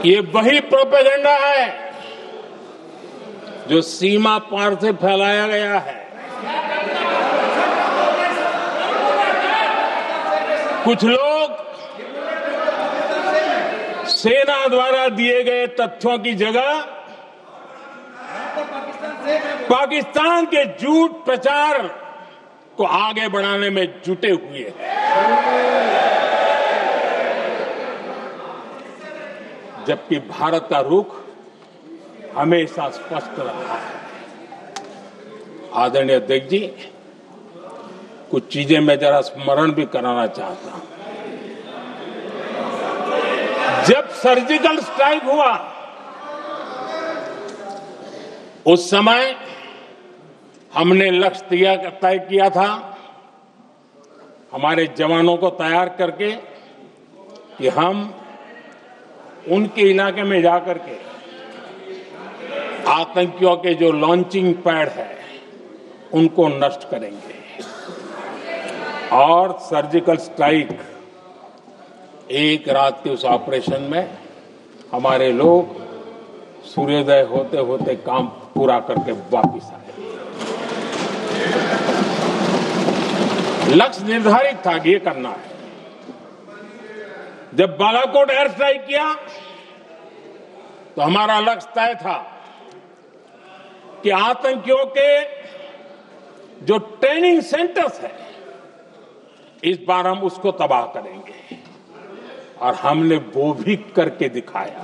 ये वही प्रोपेगेंडा है जो सीमा पार से फैलाया गया है। कुछ लोग सेना द्वारा दिए गए तथ्यों की जगह पाकिस्तान के झूठ प्रचार को आगे बढ़ाने में जुटे हुए हैं। जबकि भारत का रुख हमेशा स्पष्ट रहा है। आदरणीय अध्यक्ष जी, कुछ चीजें मैं जरा स्मरण भी कराना चाहता हूं। जब सर्जिकल स्ट्राइक हुआ उस समय हमने लक्ष्य तय किया था, हमारे जवानों को तैयार करके, कि हम उनके इलाके में जाकर के आतंकियों के जो लॉन्चिंग पैड है उनको नष्ट करेंगे। और सर्जिकल स्ट्राइक, एक रात के उस ऑपरेशन में हमारे लोग सूर्योदय होते होते काम पूरा करके वापस आए। लक्ष्य निर्धारित था कि ये करना है। जब बालाकोट एयर स्ट्राइक किया तो हमारा लक्ष्य तय था कि आतंकियों के जो ट्रेनिंग सेंटर्स है इस बार हम उसको तबाह करेंगे, और हमने वो भी करके दिखाया।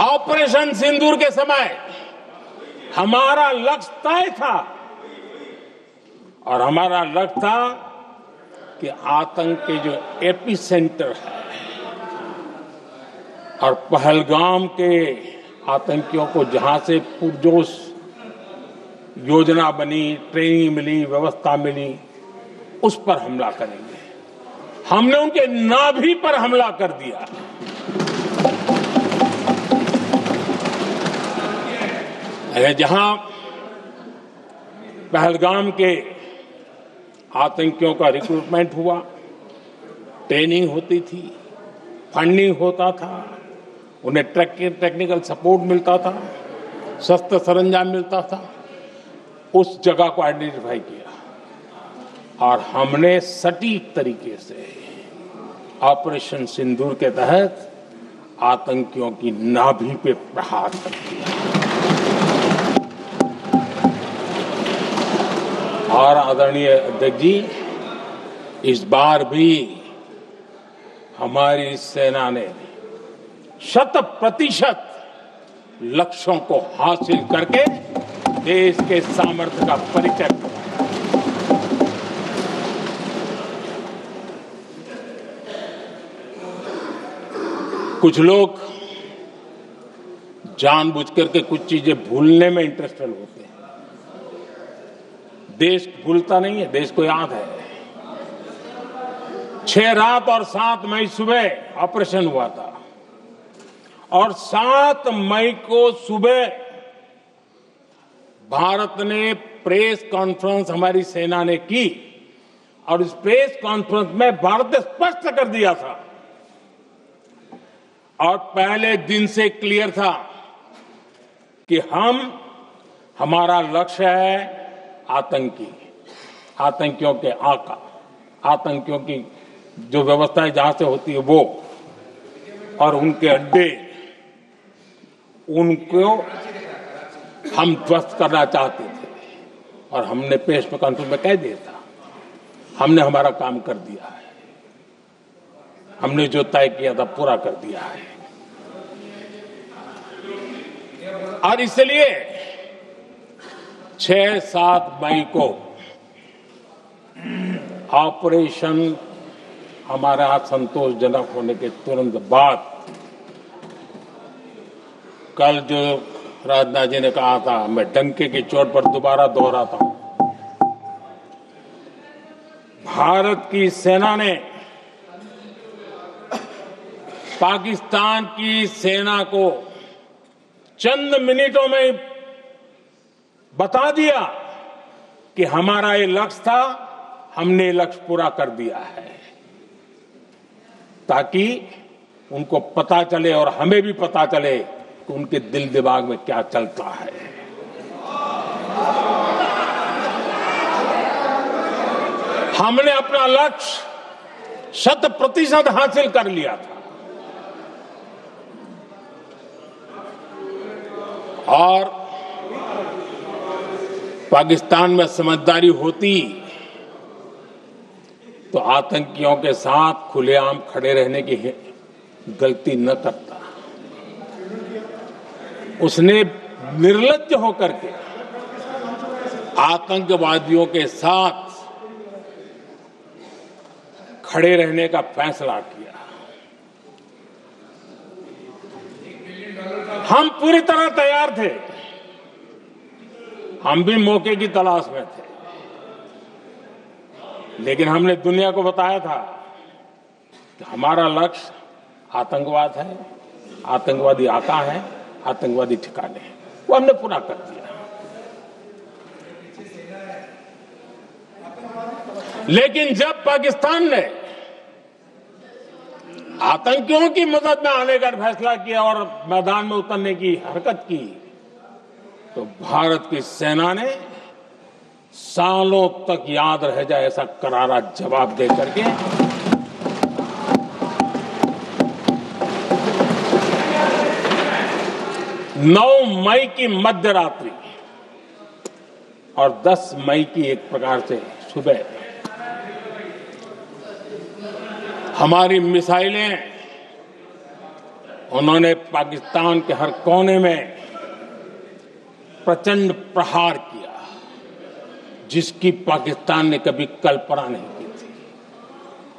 ऑपरेशन सिंदूर के समय हमारा लक्ष्य तय था, और हमारा लक्ष्य था कि आतंक के जो एपी सेंटर है और पहलगाम के आतंकियों को जहां से पुरजोश योजना बनी, ट्रेनिंग मिली, व्यवस्था मिली, उस पर हमला करेंगे। हमने उनके नाभि पर हमला कर दिया। जहां पहलगाम के आतंकियों का रिक्रूटमेंट हुआ, ट्रेनिंग होती थी, फंडिंग होता था, उन्हें टेक्निकल सपोर्ट मिलता था, शस्त्र सरंजाम मिलता था, उस जगह को आइडेंटिफाई किया और हमने सटीक तरीके से ऑपरेशन सिंदूर के तहत आतंकियों की नाभि पे प्रहार कर दिया। और आदरणीय अध्यक्ष जी, इस बार भी हमारी सेना ने 100% लक्ष्यों को हासिल करके देश के सामर्थ्य का परिचय दिया। कुछ लोग जानबूझकर के कुछ चीजें भूलने में इंटरेस्टेड होते हैं। देश भूलता नहीं है, देश को याद है। 6 रात और 7 मई सुबह ऑपरेशन हुआ था, और 7 मई को सुबह भारत ने प्रेस कॉन्फ्रेंस हमारी सेना ने की और इस प्रेस कॉन्फ्रेंस में भारत ने स्पष्ट कर दिया था और पहले दिन से क्लियर था कि हमारा लक्ष्य है आतंकियों के आका, आतंकियों की जो व्यवस्थाएं जहां से होती है वो और उनके अड्डे, उनको हम ध्वस्त करना चाहते थे और हमने प्रेस कॉन्फ्रेंस में कह दिया था, हमने हमारा काम कर दिया है, हमने जो तय किया था पूरा कर दिया है। और इसलिए 6-7 मई को ऑपरेशन हमारा संतोषजनक होने के तुरंत बाद कल जो राजनाथ जी ने कहा था, मैं डंके की चोट पर दोबारा दोहराता हूं, भारत की सेना ने पाकिस्तान की सेना को चंद मिनटों में बता दिया कि हमारा ये लक्ष्य था, हमने लक्ष्य पूरा कर दिया है, ताकि उनको पता चले और हमें भी पता चले कि उनके दिल दिमाग में क्या चलता है। हमने अपना लक्ष्य 100% हासिल कर लिया था और पाकिस्तान में समझदारी होती तो आतंकियों के साथ खुलेआम खड़े रहने की गलती न करता। उसने निर्लज्ज होकर के आतंकवादियों के साथ खड़े रहने का फैसला किया। हम पूरी तरह तैयार थे, हम भी मौके की तलाश में थे, लेकिन हमने दुनिया को बताया था कि हमारा लक्ष्य आतंकवाद है, आतंकवादी आका है, आतंकवादी ठिकाने हैं, वो हमने पूरा कर दिया। लेकिन जब पाकिस्तान ने आतंकियों की मदद में आने का फैसला किया और मैदान में उतरने की हरकत की, तो भारत की सेना ने सालों तक याद रह जाए ऐसा करारा जवाब दे करके नौ मई की मध्य रात्रि और 10 मई की एक प्रकार से सुबह हमारी मिसाइलें उन्होंने पाकिस्तान के हर कोने में प्रचंड प्रहार किया, जिसकी पाकिस्तान ने कभी कल्पना नहीं की थी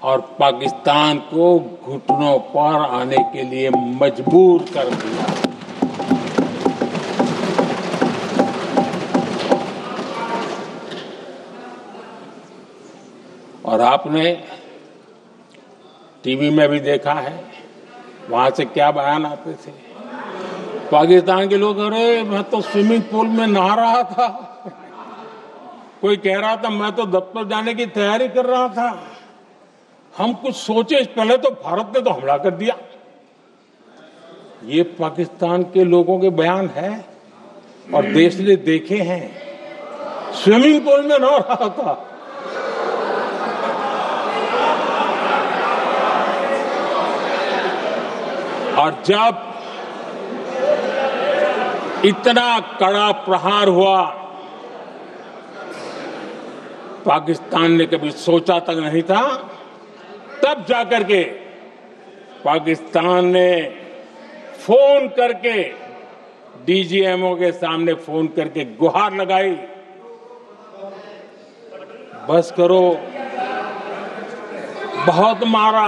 और पाकिस्तान को घुटनों पर आने के लिए मजबूर कर दिया। और आपने टीवी में भी देखा है, वहां से क्या बयान आते थे। पाकिस्तान के लोग, अरे मैं तो स्विमिंग पूल में नहा रहा था, कोई कह रहा था मैं तो दफ्तर जाने की तैयारी कर रहा था, हम कुछ सोचे पहले तो भारत ने तो हमला कर दिया। ये पाकिस्तान के लोगों के बयान है और देश ने देखे हैं। स्विमिंग पूल में नहा रहा था। और जब इतना कड़ा प्रहार हुआ, पाकिस्तान ने कभी सोचा तक नहीं था, तब जाकर के पाकिस्तान ने फोन करके डीजीएमओ के सामने फोन करके गुहार लगाई, बस करो, बहुत मारा,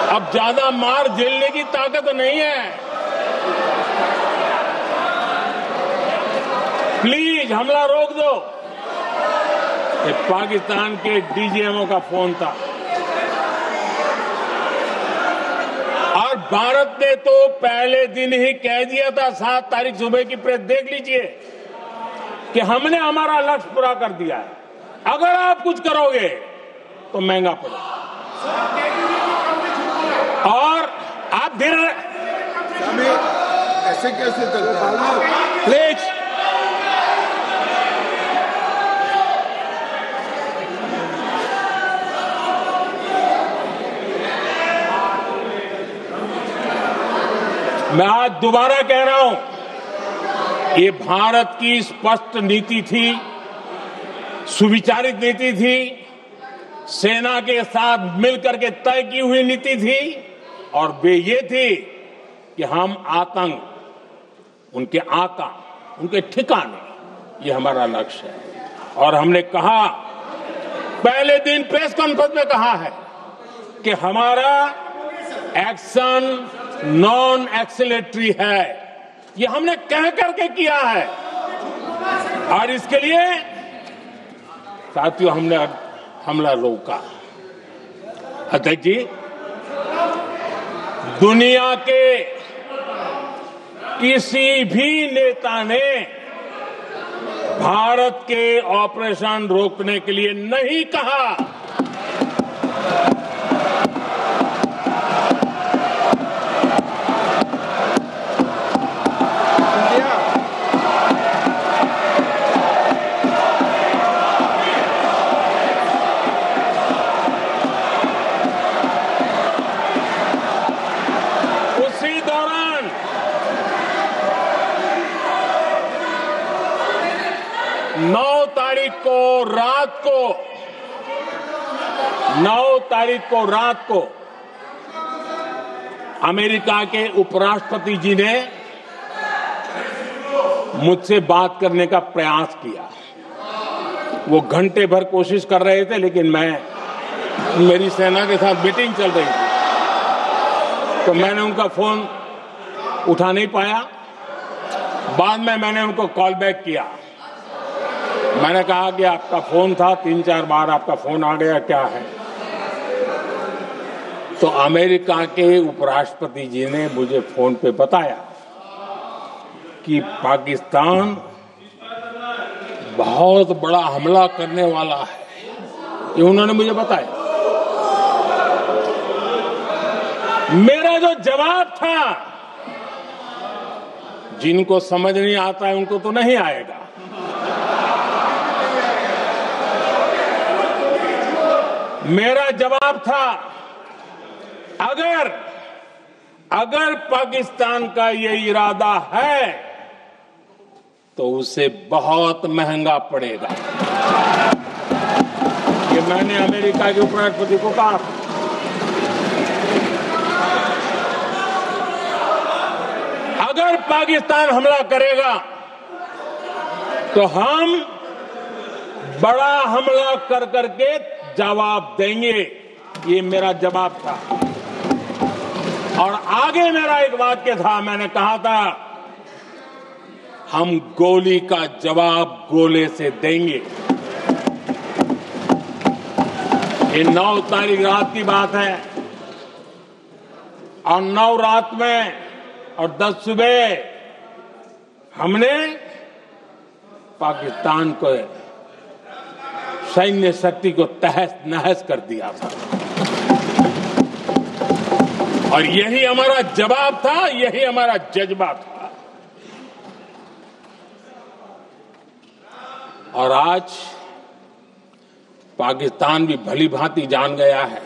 अब ज्यादा मार झेलने की ताकत नहीं है, प्लीज हमला रोक दो। ये पाकिस्तान के डीजीएमओ का फोन था। और भारत ने तो पहले दिन ही कह दिया था, 7 तारीख सुबह की प्रेस देख लीजिए, कि हमने हमारा लक्ष्य पूरा कर दिया है। अगर आप कुछ करोगे तो महंगा पड़ेगा। और आप धीरे ऐसे कैसे चलता है? प्लीज मैं आज दोबारा कह रहा हूं, ये भारत की स्पष्ट नीति थी, सुविचारित नीति थी, सेना के साथ मिलकर के तय की हुई नीति थी, और वे ये थी कि हम आतंक, उनके आका, उनके ठिकाने, ये हमारा लक्ष्य है। और हमने कहा, पहले दिन प्रेस कॉन्फ्रेंस में कहा है कि हमारा एक्शन नॉन एक्सीलेटरी है। ये हमने कह करके किया है, और इसके लिए साथियों हमने हमला रोका। अध्यक्ष जी, दुनिया के किसी भी नेता ने भारत के ऑपरेशन रोकने के लिए नहीं कहा। उसी दौरान 9 तारीख को रात को अमेरिका के उपराष्ट्रपति जी ने मुझसे बात करने का प्रयास किया। वो घंटे भर कोशिश कर रहे थे, लेकिन मेरी सेना के साथ मीटिंग चल रही थी, तो मैंने उनका फोन उठा नहीं पाया। बाद में मैंने उनको कॉल बैक किया। मैंने कहा कि आपका फोन था, 3-4 बार आपका फोन आ गया, क्या है? तो अमेरिका के उपराष्ट्रपति जी ने मुझे फोन पे बताया कि पाकिस्तान बहुत बड़ा हमला करने वाला है। ये उन्होंने मुझे बताया। मेरा जो जवाब था, जिनको समझ नहीं आता है उनको तो नहीं आएगा, मेरा जवाब था, अगर पाकिस्तान का ये इरादा है तो उसे बहुत महंगा पड़ेगा। ये मैंने अमेरिका के उपराष्ट्रपति को कहा। अगर पाकिस्तान हमला करेगा तो हम बड़ा हमला कर करके जवाब देंगे। ये मेरा जवाब था। और आगे मेरा एक वाक्य था, मैंने कहा था, हम गोली का जवाब गोले से देंगे। ये 9 तारीख रात की बात है, और 9 रात में और 10 सुबह हमने पाकिस्तान को सैन्य शक्ति को तहस नहस कर दिया था। और यही हमारा जवाब था, यही हमारा जज्बा था। और आज पाकिस्तान भी भली भांति जान गया है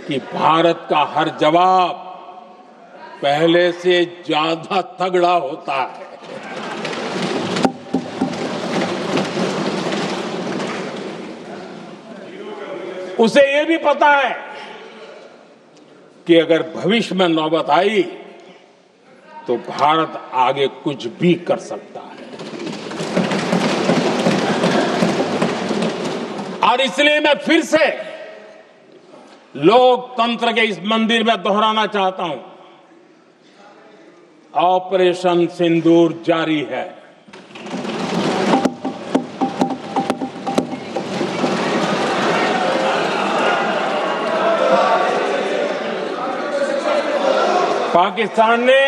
कि भारत का हर जवाब पहले से ज्यादा तगड़ा होता है। उसे ये भी पता है कि अगर भविष्य में नौबत आई तो भारत आगे कुछ भी कर सकता है। और इसलिए मैं फिर से लोकतंत्र के इस मंदिर में दोहराना चाहता हूं, ऑपरेशन सिंदूर जारी है। पाकिस्तान ने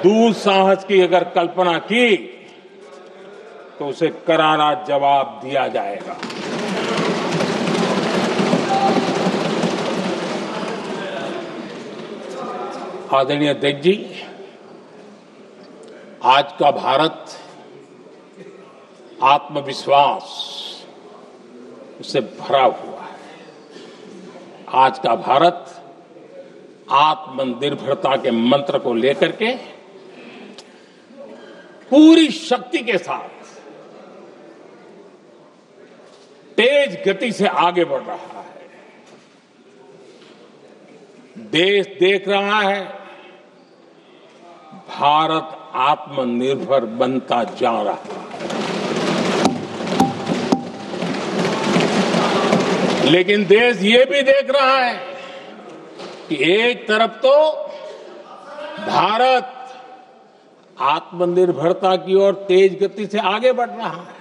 दुस्साहस की अगर कल्पना की तो उसे करारा जवाब दिया जाएगा। आदरणीय अध्यक्ष जी, आज का भारत आत्मविश्वास से भरा हुआ है। आज का भारत आत्मनिर्भरता के मंत्र को लेकर के पूरी शक्ति के साथ तेज गति से आगे बढ़ रहा है। देश देख रहा है भारत आत्मनिर्भर बनता जा रहा है। लेकिन देश ये भी देख रहा है कि एक तरफ तो भारत आत्मनिर्भरता की ओर तेज गति से आगे बढ़ रहा है,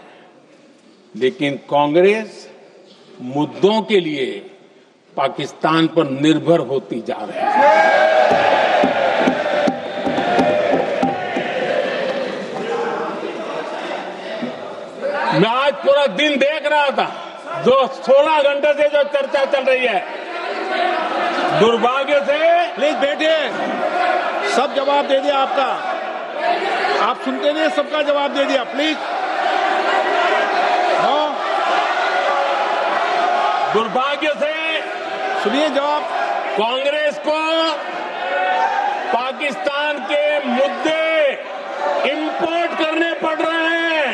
लेकिन कांग्रेस मुद्दों के लिए पाकिस्तान पर निर्भर होती जा रही है। मैं आज पूरा दिन देख रहा था, जो 16 घंटे से जो चर्चा चल रही है, दुर्भाग्य से। प्लीज बैठिए, सब जवाब दे दिया आपका, आप सुनते नहीं, सबका जवाब दे दिया, प्लीज। दुर्भाग्य से सुनिए जवाब। कांग्रेस को पाकिस्तान के मुद्दे इंपोर्ट करने पड़ रहे हैं।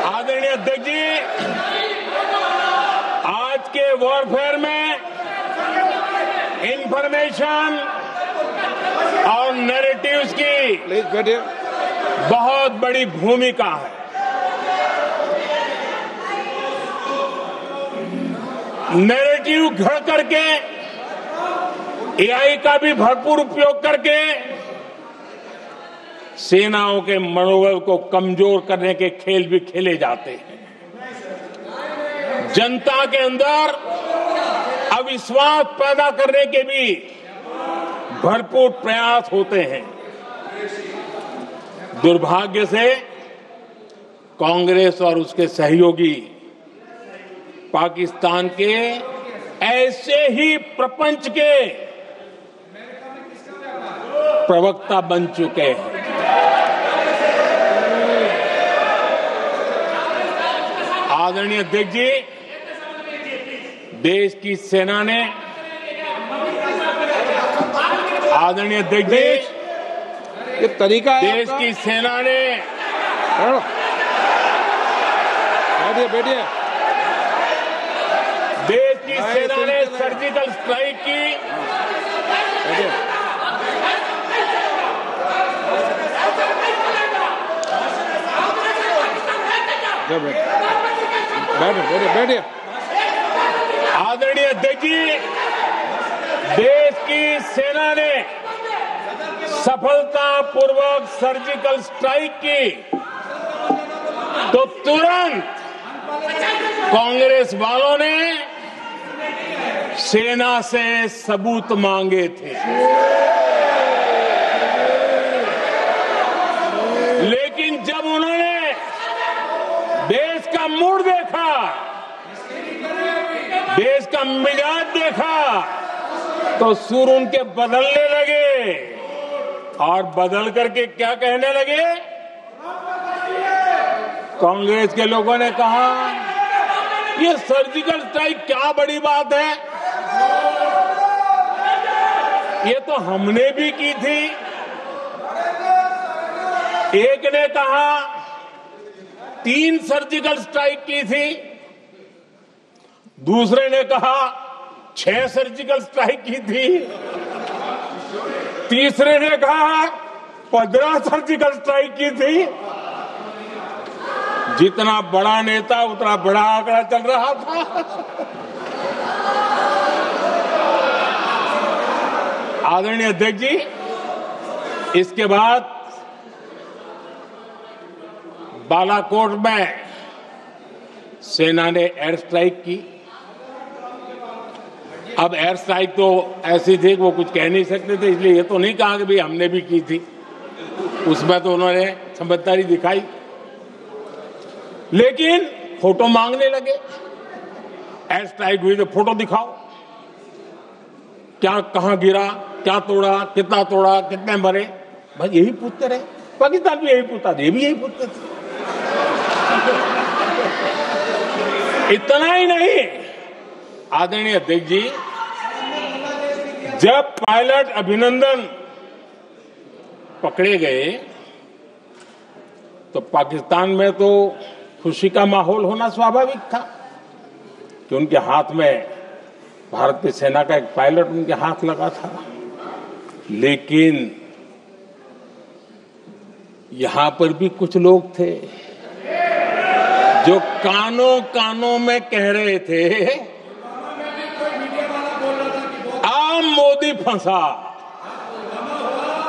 आदरणीय अध्यक्ष जी, आज के वॉरफेयर में इंफॉर्मेशन और नैरेटिव्स की प्लीज बैठिए, बहुत बड़ी भूमिका है। नैरेटिव घड़ करके, एआई का भी भरपूर उपयोग करके सेनाओं के मनोबल को कमजोर करने के खेल भी खेले जाते हैं। जनता के अंदर अविश्वास पैदा करने के भी भरपूर प्रयास होते हैं। दुर्भाग्य से कांग्रेस और उसके सहयोगी पाकिस्तान के ऐसे ही प्रपंच के प्रवक्ता बन चुके हैं। आदरणीय अध्यक्ष जी, देश की सेना ने, आदरणीय अध्यक्ष जी, ये तरीका है देश की सेना ने, बैठिए बैठिए, देश की सेना ने सर्जिकल स्ट्राइक की। बैठिए। आदरणीय अध्यक्ष जी, देश की सेना ने सफलतापूर्वक सर्जिकल स्ट्राइक की तो तुरंत कांग्रेस वालों ने सेना से सबूत मांगे थे, लेकिन जब उन्होंने देश का मूड देखा, देश का मिजाज देखा, तो सुर उनके बदलने लगे और बदल करके क्या कहने लगे। कांग्रेस के लोगों ने कहा, ये सर्जिकल स्ट्राइक क्या बड़ी बात है, ये तो हमने भी की थी। एक ने कहा 3 सर्जिकल स्ट्राइक की थी, दूसरे ने कहा 6 सर्जिकल स्ट्राइक की थी, तीसरे ने कहा 15 सर्जिकल स्ट्राइक की थी। जितना बड़ा नेता उतना बड़ा आंकड़ा चल रहा था। आदरणीय अध्यक्ष जी, इसके बाद बालाकोट में सेना ने एयर स्ट्राइक की। अब एयर स्ट्राइक तो ऐसी थी कि वो कुछ कह नहीं सकते थे, इसलिए ये तो नहीं कहा कि भाई हमने भी की थी। उसमें तो उन्होंने समझदारी दिखाई, लेकिन फोटो मांगने लगे। एयर स्ट्राइक हुई तो फोटो दिखाओ, क्या कहां गिरा, क्या तोड़ा, कितना तोड़ा, कितने मरे, बस यही पूछते रहे। पाकिस्तान भी यही पूछता था, ये भी यही पूछते थे। इतना ही नहीं, आदरणीय अध्यक्ष जी, जब पायलट अभिनंदन पकड़े गए तो पाकिस्तान में तो खुशी का माहौल होना स्वाभाविक था कि उनके हाथ में भारतीय सेना का एक पायलट उनके हाथ लगा था। लेकिन यहां पर भी कुछ लोग थे जो कानों कानों में कह रहे थे, अब मोदी फंसा,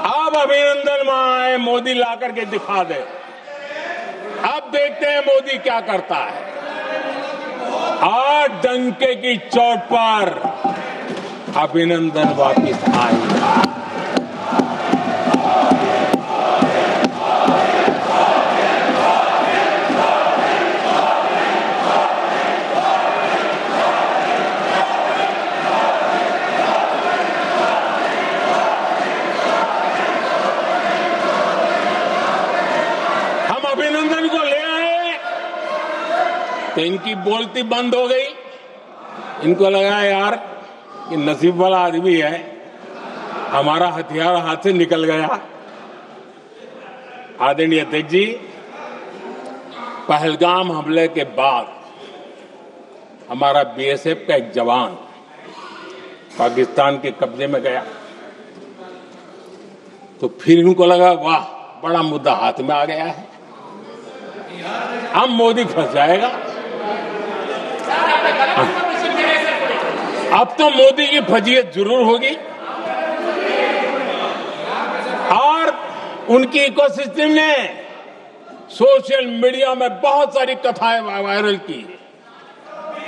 अब अभिनंदन आए, मोदी ला करके दिखा दे, अब देखते हैं मोदी क्या करता है। आज डंके की चोट पर अभिनंदन वापिस आएगा। अभिनंदन को ले आए तो इनकी बोलती बंद हो गई। इनको लगा यार कि नसीब वाला आदमी है, हमारा हथियार हाथ से निकल गया। आदरणीय अध्यक्ष जी, पहलगाम हमले के बाद हमारा बीएसएफ का एक जवान पाकिस्तान के कब्जे में गया, तो फिर इनको लगा वाह, बड़ा मुद्दा हाथ में आ गया है, अब मोदी फंस जाएगा। अब तो मोदी की फजीयत जरूर होगी। और उनकी इकोसिस्टम ने सोशल मीडिया में बहुत सारी कथाएं वायरल की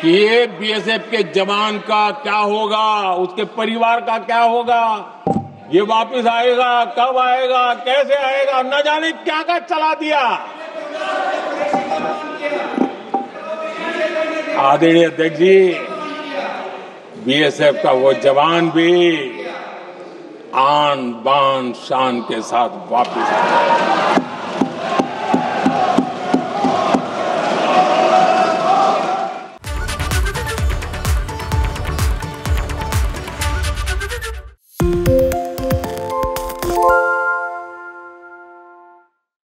कि ये बीएसएफ के जवान का क्या होगा, उसके परिवार का क्या होगा, ये वापस आएगा, कब आएगा, कैसे आएगा, न जाने क्या क्या चला दिया। आदरणीय अध्यक्ष जी, बीएसएफ का वो जवान भी आन बान शान के साथ वापस आया।